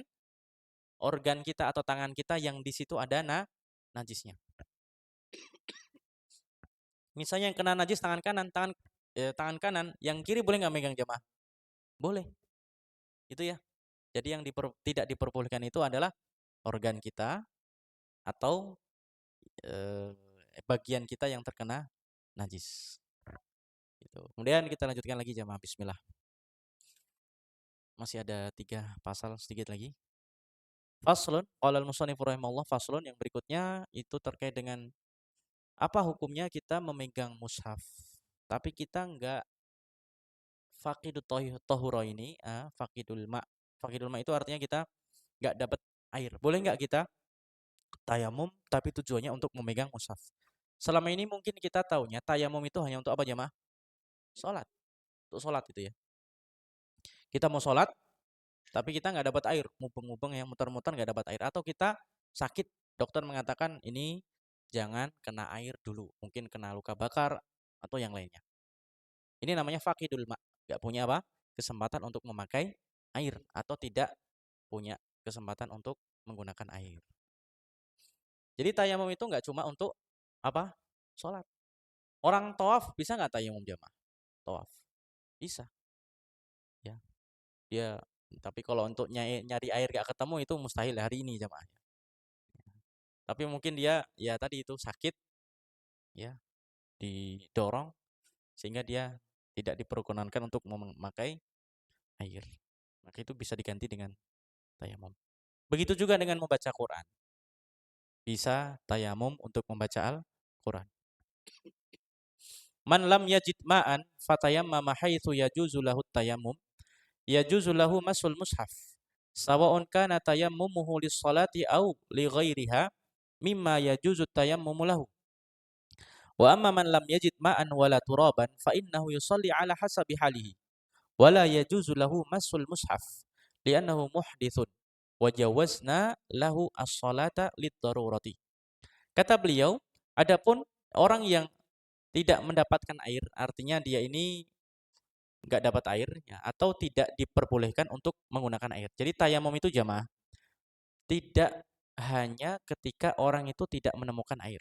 organ kita atau tangan kita yang di situ ada najisnya. Misalnya yang kena najis tangan kanan, yang kiri boleh nggak megang jamaah? Boleh. Itu ya. Jadi yang tidak diperbolehkan itu adalah organ kita atau bagian kita yang terkena najis. Gitu. Kemudian kita lanjutkan lagi jamaah. Bismillah. Masih ada 3 pasal sedikit lagi. Faslun, qala al-musannif rahimahullah, faslun yang berikutnya itu terkait dengan apa hukumnya kita memegang mushaf. Tapi kita enggak faqidut tahura ini, faqidul ma. Faqidul ma itu artinya kita enggak dapat air. Boleh enggak kita tayamum tapi tujuannya untuk memegang mushaf? Selama ini mungkin kita taunya tayamum itu hanya untuk apa jemaah? Salat. Untuk salat itu ya. Kita mau salat tapi kita nggak dapat air, mubeng-mubeng yang muter-muter nggak dapat air, atau kita sakit, dokter mengatakan ini jangan kena air dulu, mungkin kena luka bakar atau yang lainnya. Ini namanya faqidul ma, nggak punya apa? Kesempatan untuk memakai air atau tidak punya kesempatan untuk menggunakan air. Jadi tayamum itu nggak cuma untuk apa? Sholat. Orang tawaf bisa nggak tayamum jamaah? Tawaf bisa, ya. Dia tapi kalau untuk nyari air gak ketemu itu mustahil hari ini jamaah. Tapi mungkin dia ya tadi itu sakit, ya, didorong sehingga dia tidak diperkenankan untuk memakai air. Maka itu bisa diganti dengan tayamum. Begitu juga dengan membaca Quran. Bisa tayamum untuk membaca Al-Quran. Man lam yajid ma'an fatayammama haitsu yajuzu lahu tayammum yajuzu lahu masul mushaf. Sawa'un kana tayammumuhu lis-salati aw li ghairiha mimma yajuzu tayammumu lahu. Wa amma man lam yajid ma'an wala turaban fa innahu yusalli ala hasabi halihi wala yajuzu lahu masul mushaf li'annahu muhdithun wa jawazna lahu as-salata lid-darurati. Kata beliau, adapun orang yang tidak mendapatkan air, artinya dia ini enggak dapat air ya, atau tidak diperbolehkan untuk menggunakan air. Jadi tayamum itu jamaah tidak hanya ketika orang itu tidak menemukan air.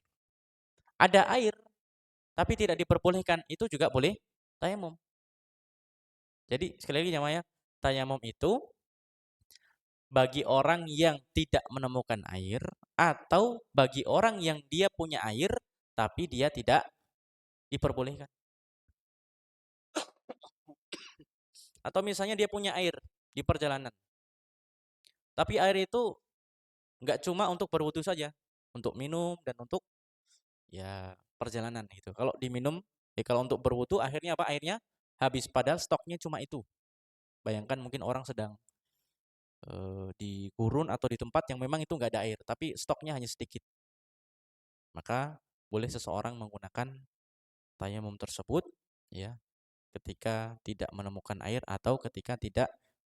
Ada air tapi tidak diperbolehkan, itu juga boleh tayamum. Jadi sekali lagi jamaah ya, tayamum itu bagi orang yang tidak menemukan air atau bagi orang yang dia punya air tapi dia tidak diperbolehkan. Atau misalnya dia punya air di perjalanan. Tapi air itu enggak cuma untuk berwudu saja, untuk minum dan untuk ya perjalanan gitu. Kalau diminum, kalau untuk berwudu akhirnya apa? Airnya habis padahal stoknya cuma itu. Bayangkan mungkin orang sedang di gurun atau di tempat yang memang itu enggak ada air, tapi stoknya hanya sedikit. Maka boleh seseorang menggunakan tayamum tersebut ya ketika tidak menemukan air atau ketika tidak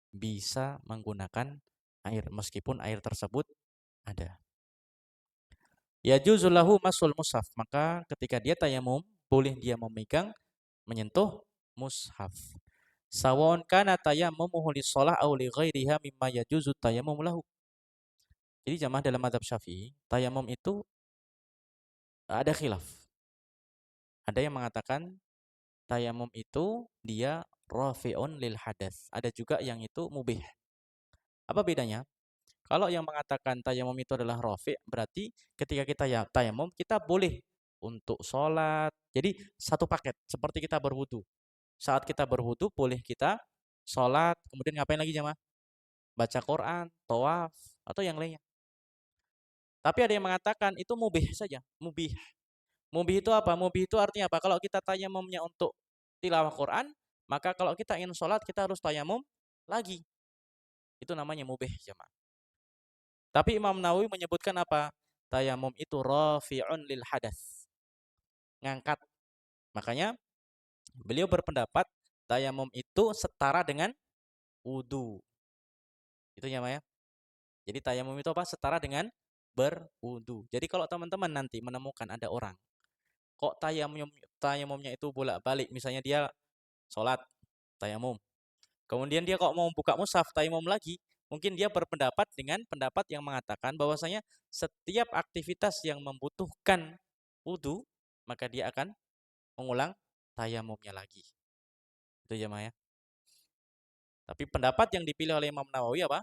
bisa menggunakan air meskipun air tersebut ada. Ya juzulahu masul mushaf, maka ketika dia tayamum boleh dia memegang menyentuh mushaf. Sawon kana tayammumuhu lis-shalah aw li ghairiha mimma yajuzu tayammum lahu. Jadi jamaah dalam mazhab Syafi'i, tayamum itu ada khilaf. Ada yang mengatakan tayamum itu dia rafi'un lil hadas. Ada juga yang itu mubih. Apa bedanya? Kalau yang mengatakan tayamum itu adalah rafi', berarti ketika kita ya tayamum kita boleh untuk sholat. Jadi satu paket seperti kita berwudu. Saat kita berwudu boleh kita sholat, kemudian ngapain lagi jemaah? Baca Quran, tawaf atau yang lainnya. Tapi ada yang mengatakan itu mubih saja, mubih. Mubih itu apa? Mubih itu artinya apa? Kalau kita tayamumnya untuk tilawah Quran, maka kalau kita ingin sholat kita harus tayamum lagi. Itu namanya mubih jemaah. Tapi Imam Nawawi menyebutkan apa? Tayamum itu rafi'un lil hadas. Ngangkat. Makanya beliau berpendapat tayamum itu setara dengan wudu. Itu ya, Maya. Jadi tayamum itu apa? Setara dengan berwudu. Jadi kalau teman-teman nanti menemukan ada orang kok tayamumnya itu bolak-balik, misalnya dia sholat tayamum. Kemudian dia kok mau buka mushaf tayamum lagi, mungkin dia berpendapat dengan pendapat yang mengatakan bahwasanya setiap aktivitas yang membutuhkan wudu, maka dia akan mengulang tayamumnya lagi. Itu ya, Maya. Tapi pendapat yang dipilih oleh Imam Nawawi apa?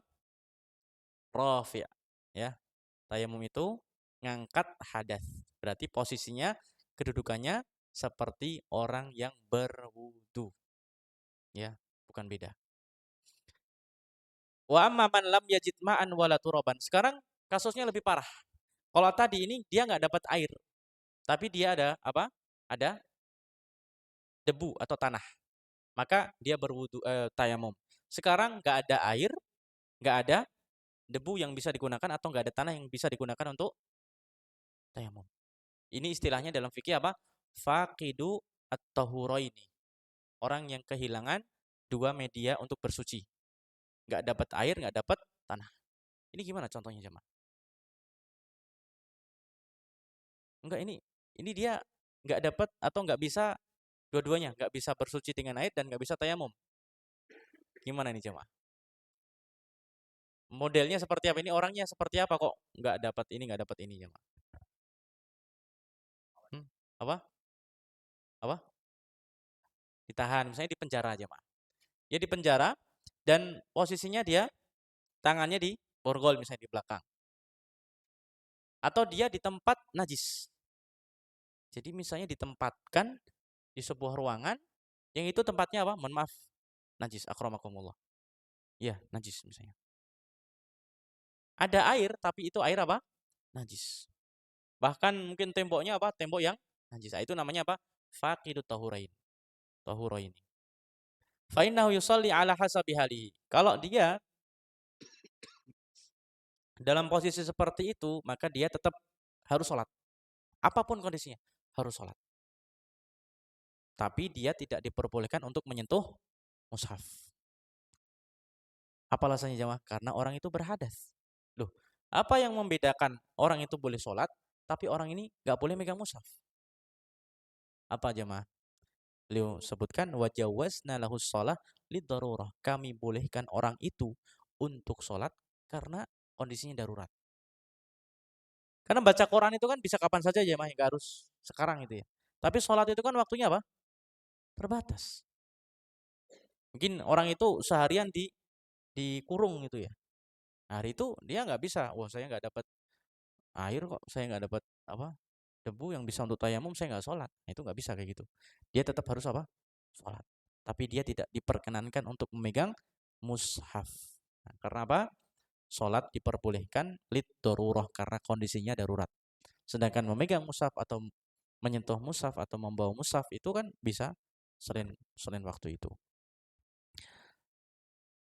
Rafi'. Ya. Tayamum itu ngangkat hadas. Berarti posisinya, kedudukannya seperti orang yang berwudu. Ya, bukan beda. Wa amma man lam yajid ma'an wala turaban. Sekarang kasusnya lebih parah. Kalau tadi ini dia nggak dapat air, tapi dia ada apa? Ada debu atau tanah. Maka dia berwudu tayamum. Sekarang nggak ada air, nggak ada debu yang bisa digunakan atau nggak ada tanah yang bisa digunakan untuk tayamum. Ini istilahnya dalam fikih apa? Faqidu at-tahuraini. Orang yang kehilangan dua media untuk bersuci. Nggak dapat air, nggak dapat tanah. Ini gimana contohnya, jemaah? Enggak, ini dia nggak dapat atau nggak bisa dua-duanya, nggak bisa bersuci dengan air dan nggak bisa tayamum. Gimana nih, jemaah? Modelnya seperti apa? Ini orangnya seperti apa kok nggak dapat ini, nggak dapat ini, jemaah? Apa? Apa? Ditahan, misalnya di penjara, jemaah. Dia di penjara dan posisinya dia tangannya di borgol misalnya di belakang. Atau dia di tempat najis. Jadi misalnya ditempatkan di sebuah ruangan yang itu tempatnya apa? Mohon maaf, najis, akramakumullah. Ya, najis misalnya. Ada air tapi itu air apa? Najis. Bahkan mungkin temboknya apa? Tembok yang najis. Itu namanya apa? Faqidut tahurain. Tahurain. Fa innahu yusalli ala hasabi halihi. Kalau dia dalam posisi seperti itu, maka dia tetap harus sholat. Apapun kondisinya, harus sholat. Tapi dia tidak diperbolehkan untuk menyentuh mushaf. Apa alasannya, jemaah? Karena orang itu berhadas. Loh, apa yang membedakan orang itu boleh sholat, tapi orang ini nggak boleh megang mushaf? Apa, jemaah? Beliau sebutkan wajawazna lahus shalah lidarurah. Kami bolehkan orang itu untuk sholat karena kondisinya darurat. Karena baca Quran itu kan bisa kapan saja, jemaah, nggak harus sekarang itu ya. Tapi sholat itu kan waktunya apa? Terbatas. Mungkin orang itu seharian dikurung gitu ya. Hari itu dia nggak bisa. Wah, saya nggak dapat air kok, saya nggak dapat apa debu yang bisa untuk tayamum, saya nggak sholat. Nah, itu nggak bisa kayak gitu. Dia tetap harus apa? Sholat. Tapi dia tidak diperkenankan untuk memegang mushaf. Nah, karena apa? Sholat diperbolehkan lid daruroh karena kondisinya darurat. Sedangkan memegang mushaf atau menyentuh mushaf atau membawa mushaf itu kan bisa selain waktu itu.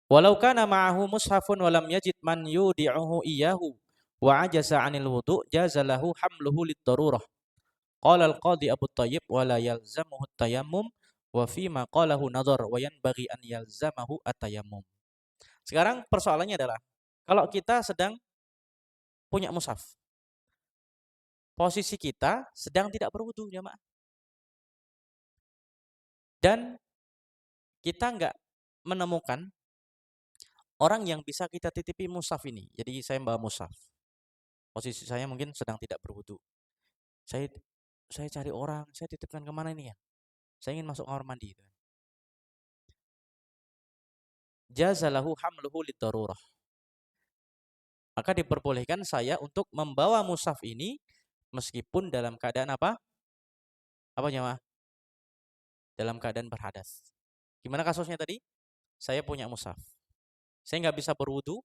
Walau kana ma'ahu mushafun walam yajid man yudi'uhu iyyahu wa ajaza 'anil wudu' jaza lahu hamluhu lid-darurah. Qala al-qadhi Abu Thayyib wa la yalzamuhu at-tayammum wa fi ma qalahu nadhar wa yanbaghi an yalzamahu at-tayammum. Sekarang persoalannya adalah kalau kita sedang punya mushaf, posisi kita sedang tidak berwudu, jemaah. Dan kita enggak menemukan orang yang bisa kita titipi mushaf ini. Jadi saya membawa mushaf. Posisi saya mungkin sedang tidak berwudu. Saya saya cari orang, saya titipkan kemana ini ya? Saya ingin masuk kamar mandi. Jazalahu hamluhu lidarurah. Maka diperbolehkan saya untuk membawa mushaf ini meskipun dalam keadaan apa? Apa, jemaah? Dalam keadaan berhadas. Gimana kasusnya tadi? Saya punya mushaf. Saya nggak bisa berwudu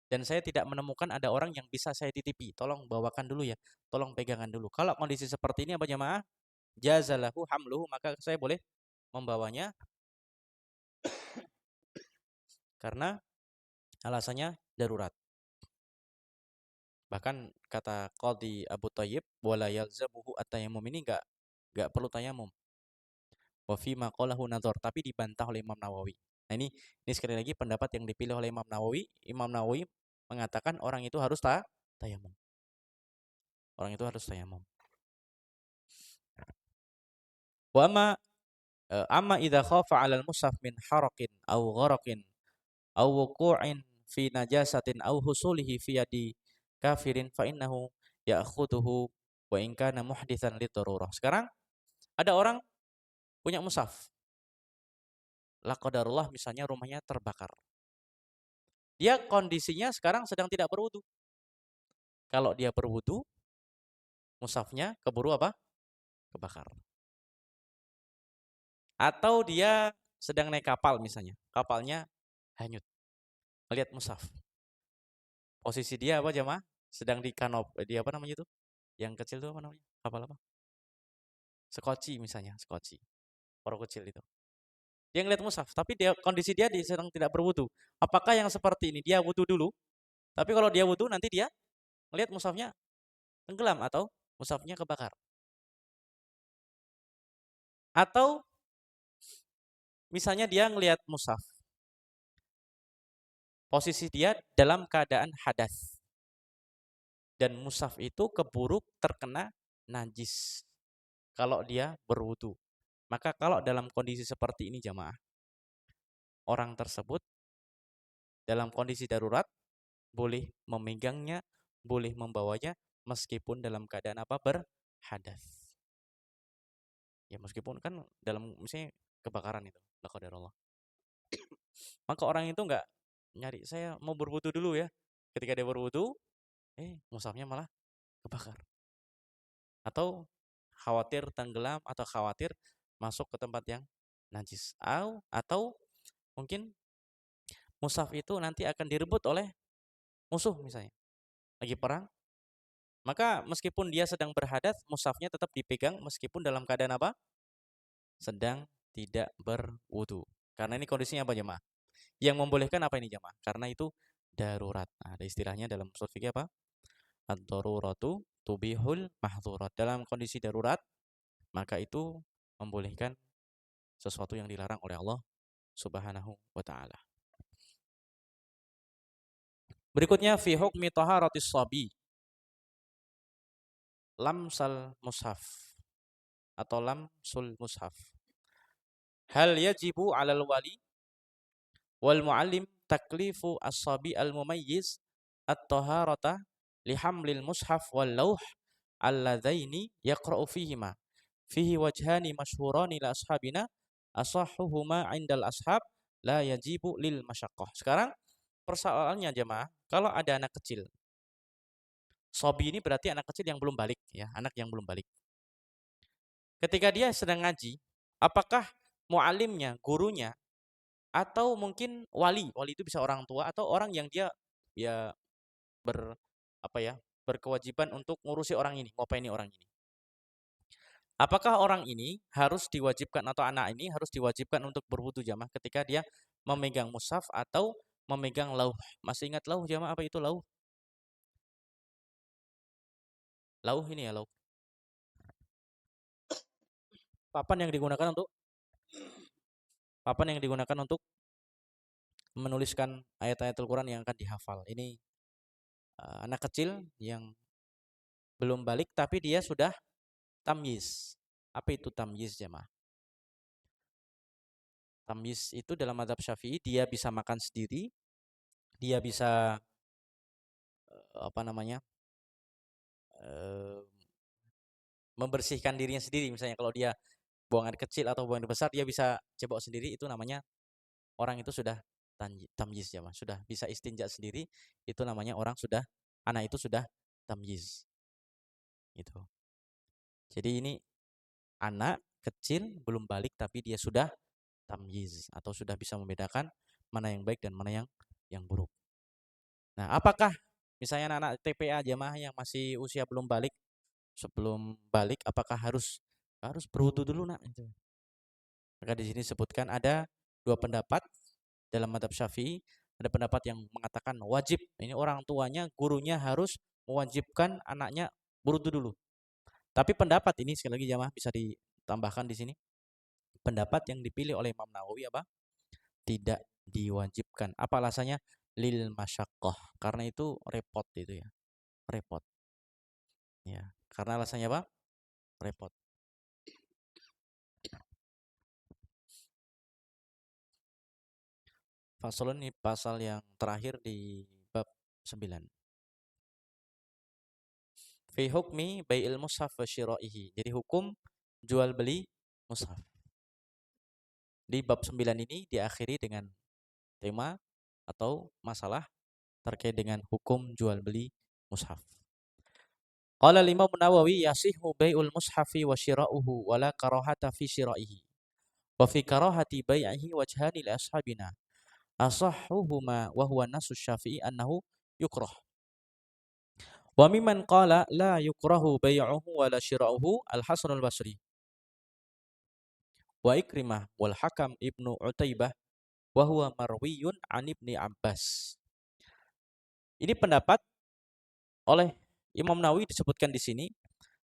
dan saya tidak menemukan ada orang yang bisa saya titipi. Tolong bawakan dulu ya. Tolong pegangan dulu. Kalau kondisi seperti ini apa, jemaah? Jazalahu hamluhu, maka saya boleh membawanya karena alasannya darurat. Bahkan kata Qadhi Abu Thayyib wala yalzamuhu at-tayammum, ini enggak perlu tayamum. Wa fi ma qalahu nadhar, tapi dibantah oleh Imam Nawawi. Nah, ini sekali lagi pendapat yang dipilih oleh Imam Nawawi. Imam Nawawi mengatakan orang itu harus tayamum. Orang itu harus tayamum. Wa ma Amma idza khafa 'alal mushaf min haraqin aw gharaqin aw wuqu'in fi najasatin aw husulihi fi yadi kafirin fa innahu ya'khuduhu wa in kana muhditsan lidarurah. Sekarang ada orang punya mushaf. La qadarullah misalnya rumahnya terbakar. Dia kondisinya sekarang sedang tidak berwudu. Kalau dia berwudu, mushafnya keburu apa? Kebakar. Atau dia sedang naik kapal misalnya. Kapalnya hanyut. Melihat mushaf. Posisi dia apa jemaah? Sedang di kanop, di apa namanya itu? Yang kecil itu apa namanya? Kapal apa? Sekoci misalnya, sekoci. Perahu kecil itu. Dia ngeliat mushaf, tapi dia kondisi dia sedang tidak berwudu. Apakah yang seperti ini dia wudu dulu? Tapi kalau dia wudu nanti dia ngelihat mushafnya tenggelam atau mushafnya kebakar. Atau misalnya dia ngelihat mushaf, posisi dia dalam keadaan hadas. Dan mushaf itu keburuk terkena najis kalau dia berwudu. Maka kalau dalam kondisi seperti ini jamaah, orang tersebut dalam kondisi darurat boleh memegangnya, boleh membawanya meskipun dalam keadaan apa? Berhadas. Ya meskipun kan dalam misalnya kebakaran itu, la qadarullah. Maka orang itu enggak nyari saya mau berwudu dulu ya. Ketika dia berwudu, mushafnya malah kebakar. Atau khawatir tenggelam atau khawatir masuk ke tempat yang najis. Atau mungkin mushaf itu nanti akan direbut oleh musuh misalnya. Lagi perang. Maka meskipun dia sedang berhadas, mushafnya tetap dipegang meskipun dalam keadaan apa? Sedang tidak berwudu. Karena ini kondisinya apa jemaah? Yang membolehkan apa ini jemaah? Karena itu darurat. Nah, ada istilahnya dalam ushul fikih apa? Ad-daruratu tubihul mahdzurat. Dalam kondisi darurat, maka itu membolehkan sesuatu yang dilarang oleh Allah Subhanahu wa taala. Berikutnya fi hukmi taharatis shabi. Lamsal mushaf atau lamsul mushaf. Hal yajibu 'alal wali wal muallim taklifu as-sabi al-mumayyiz at-taharata li hamlil mushaf wal lauh alladzaini yaqra'u fihima. Fihi wajhani masyhurani la ashabina asahhuhuma 'indal ashab la yajibu lil masyaqqah. Sekarang persoalannya jemaah, kalau ada anak kecil. Sobi ini berarti anak kecil yang belum balik ya, anak yang belum balik. Ketika dia sedang ngaji, apakah muallimnya, gurunya atau mungkin wali itu bisa orang tua atau orang yang dia ya ber apa ya, berkewajiban untuk ngurusi orang ini, ngopeni orang ini. Apakah orang ini harus diwajibkan atau anak ini harus diwajibkan untuk berwudu jamaah ketika dia memegang mushaf atau memegang lauh? Masih ingat lauh jamaah apa itu lauh? Lauh ini ya lauh. Papan yang digunakan untuk menuliskan ayat-ayat Al-Quran yang akan dihafal. Ini anak kecil yang belum balik tapi dia sudah tamyiz. Apa itu tamyiz jemaah? Tamyiz itu dalam mazhab Syafi'i dia bisa makan sendiri, dia bisa apa namanya? Membersihkan dirinya sendiri. Misalnya kalau dia buang air kecil atau buang air besar dia bisa cebok sendiri, itu namanya orang itu sudah tamyiz jemaah, sudah bisa istinja sendiri, itu namanya anak itu sudah tamyiz. Itu. Jadi ini anak kecil belum balik tapi dia sudah tamyiz atau sudah bisa membedakan mana yang baik dan mana yang buruk. Nah, apakah misalnya anak-anak TPA jemaah yang masih usia belum balik, sebelum balik apakah harus berwudu dulu nak? Maka di sini disebutkan ada dua pendapat dalam mazhab Syafi'i, ada pendapat yang mengatakan wajib. Ini orang tuanya, gurunya harus mewajibkan anaknya berwudu dulu. Tapi pendapat ini sekali lagi jamaah bisa ditambahkan di sini. Pendapat yang dipilih oleh Imam Nawawi apa? Tidak diwajibkan. Apa alasannya? Lil masyaqqah. Karena itu repot itu ya. Repot. Ya, karena alasannya apa? Repot. Faslun ini pasal yang terakhir di bab 9. Fi hukmi bai'il mushaf wa syira'ihi. Jadi hukum jual beli mushaf. Di bab 9 ini diakhiri dengan tema atau masalah terkait dengan hukum jual beli mushaf. Qala Imam Nawawi yasihhu bai'ul mushafi wa syira'uhu wa la karahata fi syira'ihi. Wa fi karahati bai'ihi wajhani li ashabina. Asahhuhuma wa huwa nasu Syafi'i annahu yukrah. Wa mimman qala la yukrahu bai'uhu wa la syira'uhu Al-Hasan al-Basri. Wa Ikrimah wal Hakam Ibnu Utaibah wa huwa marwiyun an Ibni Abbas. Ini pendapat oleh Imam Nawawi disebutkan di sini,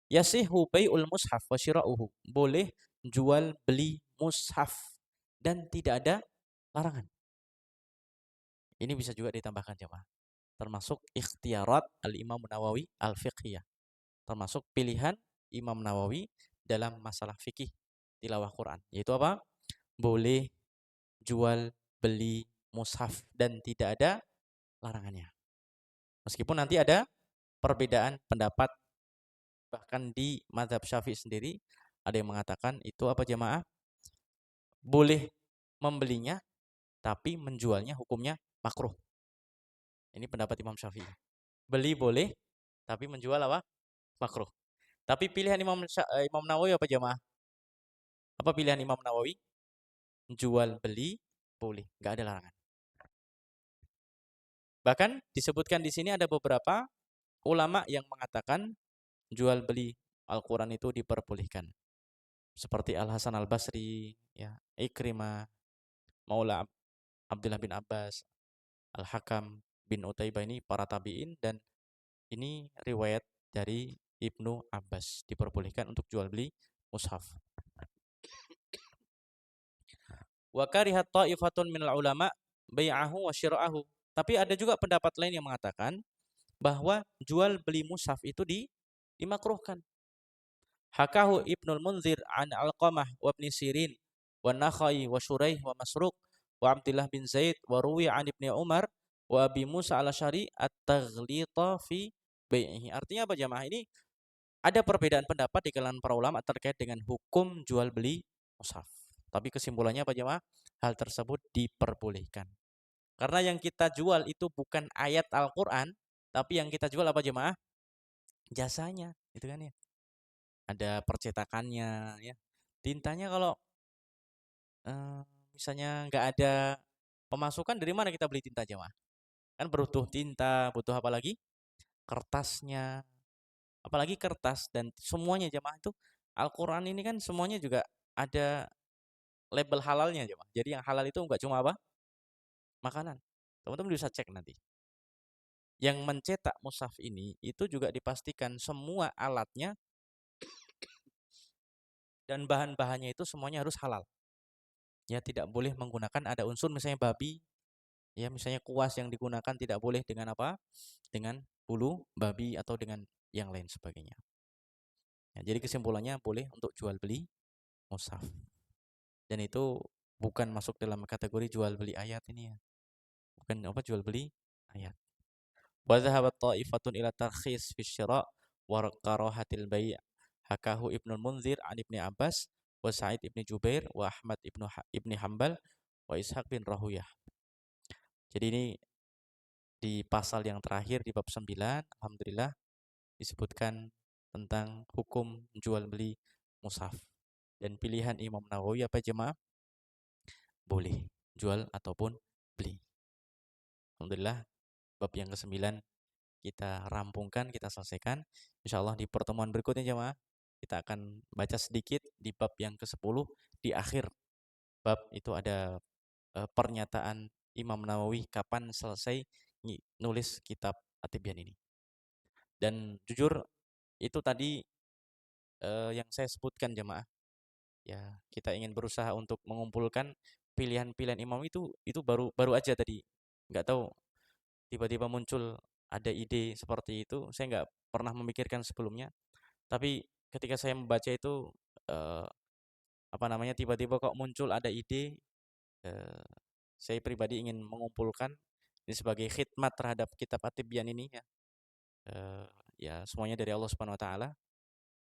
yasihu bai'ul mushaf wa syira'uhu. Boleh jual beli mushaf dan tidak ada larangan. Ini bisa juga ditambahkan jemaah. Termasuk ikhtiarat al-Imam Nawawi al-fiqhiyah. Termasuk pilihan Imam Nawawi dalam masalah fikih tilawah Quran. Yaitu apa? Boleh jual beli mushaf dan tidak ada larangannya. Meskipun nanti ada perbedaan pendapat, bahkan di mazhab Syafi'i sendiri ada yang mengatakan itu apa jemaah? Boleh membelinya tapi menjualnya hukumnya makruh. Ini pendapat Imam Syafi'i. Beli boleh tapi menjual apa? Makruh. Tapi pilihan Imam Nawawi apa jemaah? Apa pilihan Imam Nawawi? Jual beli boleh, nggak ada larangan. Bahkan disebutkan di sini ada beberapa ulama yang mengatakan jual beli Al-Quran itu diperbolehkan. Seperti Al-Hasan al-Basri, ya, Ikrimah, Maula Abdullah bin Abbas, Al-Hakam bin Utaibah, ini para tabi'in, dan ini riwayat dari Ibnu Abbas, diperbolehkan untuk jual beli mushaf. Wa karihat ta'ifatun minal ulama bai'ahu wa syira'ahu. Tapi ada juga pendapat lain yang mengatakan bahwa jual beli mushaf itu dimakruhkan. Hakahu Ibnul Munzir an Alqamah wa Ibn Sirin wa Nakhai wa Shuraih wa Masruq wa Abdullah bin Zaid wa ruwi an Ibni Umar wa Abi Musa al-Asy'ari at-taghlita fi bai'ihi. Artinya apa jamaah? Ini ada perbedaan pendapat di kalangan para ulama terkait dengan hukum jual beli mushaf. Tapi kesimpulannya apa jamaah? Hal tersebut diperbolehkan. Karena yang kita jual itu bukan ayat Al-Qur'an, tapi yang kita jual apa jamaah? Jasanya, itu kan ya. Ada percetakannya, ya. Tintanya kalau misalnya nggak ada pemasukan, dari mana kita beli tinta jemaah? Kan butuh tinta, butuh apa lagi? Kertasnya, apalagi kertas, dan semuanya jemaah itu Al-Quran ini kan semuanya juga ada label halalnya jemaah. Jadi yang halal itu nggak cuma apa? Makanan. Teman-teman bisa cek nanti. Yang mencetak mushaf ini itu juga dipastikan semua alatnya dan bahan-bahannya itu semuanya harus halal. Ya, tidak boleh menggunakan ada unsur misalnya babi, ya misalnya kuas yang digunakan tidak boleh dengan apa? Dengan bulu babi atau dengan yang lain sebagainya. Ya, jadi kesimpulannya boleh untuk jual beli mushaf. Dan itu bukan masuk dalam kategori jual beli ayat ini ya. Bukan apa jual beli ayat. Wa dhahabat ta'ifatun ila tarkhis fi syira' wa karahatil bai'. Hakahu Ibnul Munzir an Ibni Abbas wa Sa'id ibni Jubair wa Ahmad ibni Hambal wa Ishaq bin Rahuyah. Jadi ini di pasal yang terakhir di bab 9, alhamdulillah disebutkan tentang hukum jual beli mushaf. Dan pilihan Imam Nawawi apa jemaah? Boleh jual ataupun beli. Alhamdulillah bab yang ke-9 kita rampungkan, kita selesaikan. Insyaallah di pertemuan berikutnya jemaah kita akan baca sedikit di bab yang ke-10. Di akhir bab itu ada pernyataan Imam Nawawi kapan selesai nulis kitab At-Tibyan ini. Dan jujur itu tadi yang saya sebutkan jemaah. Ya, kita ingin berusaha untuk mengumpulkan pilihan-pilihan imam itu baru aja tadi. Nggak tahu tiba-tiba muncul ada ide seperti itu. Saya nggak pernah memikirkan sebelumnya. Tapi ketika saya membaca itu apa namanya tiba-tiba kok muncul ada ide, saya pribadi ingin mengumpulkan ini sebagai khidmat terhadap kitab At-Tibyan ini ya. Ya semuanya dari Allah Subhanahu wa taala.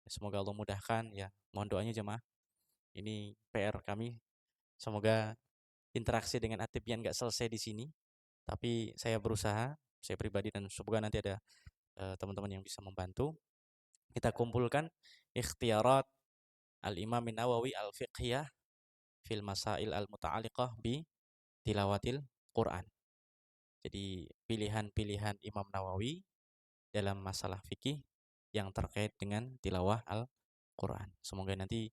Semoga Allah mudahkan ya. Mohon doanya jemaah. Ini PR kami. Semoga interaksi dengan At-Tibyan nggak selesai di sini, tapi saya berusaha, saya pribadi, dan semoga nanti ada teman-teman yang bisa membantu. Kita kumpulkan ikhtiarat Al-Imam Nawawi Al-Fiqhiyah fil Masail Al-Muta'alliqah bi Tilawatil Quran. Jadi pilihan-pilihan Imam Nawawi dalam masalah fikih yang terkait dengan tilawah Al-Quran. Semoga nanti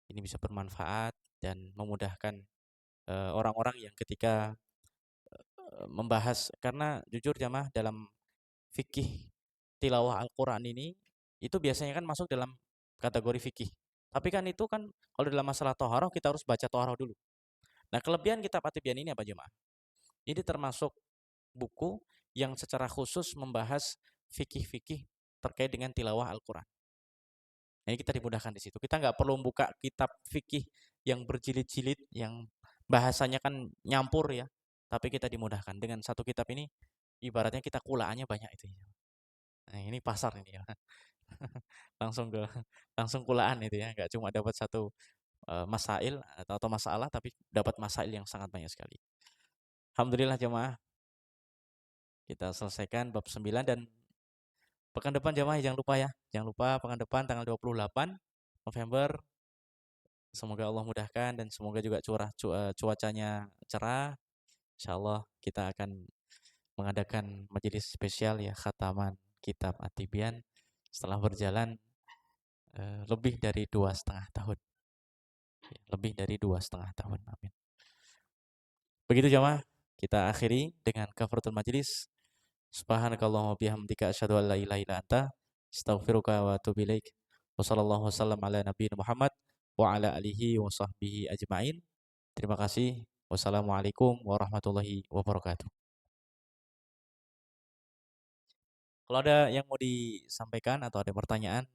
ini bisa bermanfaat dan memudahkan orang-orang yang ketika membahas, karena jujur jamaah dalam fikih tilawah Al-Quran ini itu biasanya kan masuk dalam kategori fikih. Tapi kan itu kan kalau dalam masalah toharoh kita harus baca toharoh dulu. Nah kelebihan kitab At-Tibyan ini apa jemaah? Ini termasuk buku yang secara khusus membahas fikih-fikih terkait dengan tilawah Al-Quran. Ini kita dimudahkan di situ. Kita nggak perlu buka kitab fikih yang berjilid-jilid, yang bahasanya kan nyampur ya. Tapi kita dimudahkan dengan satu kitab ini, ibaratnya kita kulaannya banyak itu. Nah ini pasar ini ya. langsung ke langsung kulaan itu ya. Nggak cuma dapat satu masail atau masalah, tapi dapat masail yang sangat banyak sekali. Alhamdulillah jemaah, kita selesaikan bab 9 dan pekan depan jemaah jangan lupa ya. Jangan lupa pekan depan tanggal 28 November. Semoga Allah mudahkan dan semoga juga cuacanya cerah. Insyaallah kita akan mengadakan majelis spesial ya, khataman kitab At-Tibyan setelah berjalan lebih dari 2,5 tahun. Lebih dari 2,5 tahun. Amin. Begitu jemaah, kita akhiri dengan kafaratul majelis. Subhanakallahumma bihamdika asyhadu an la ilaha illa anta astaghfiruka wa atubu ilaik. Wassallallahu wasallam ala nabiyina Muhammad wa ala alihi wa sahbihi ajma'in. Terima kasih. Wassalamualaikum warahmatullahi wabarakatuh. Kalau ada yang mau disampaikan atau ada pertanyaan,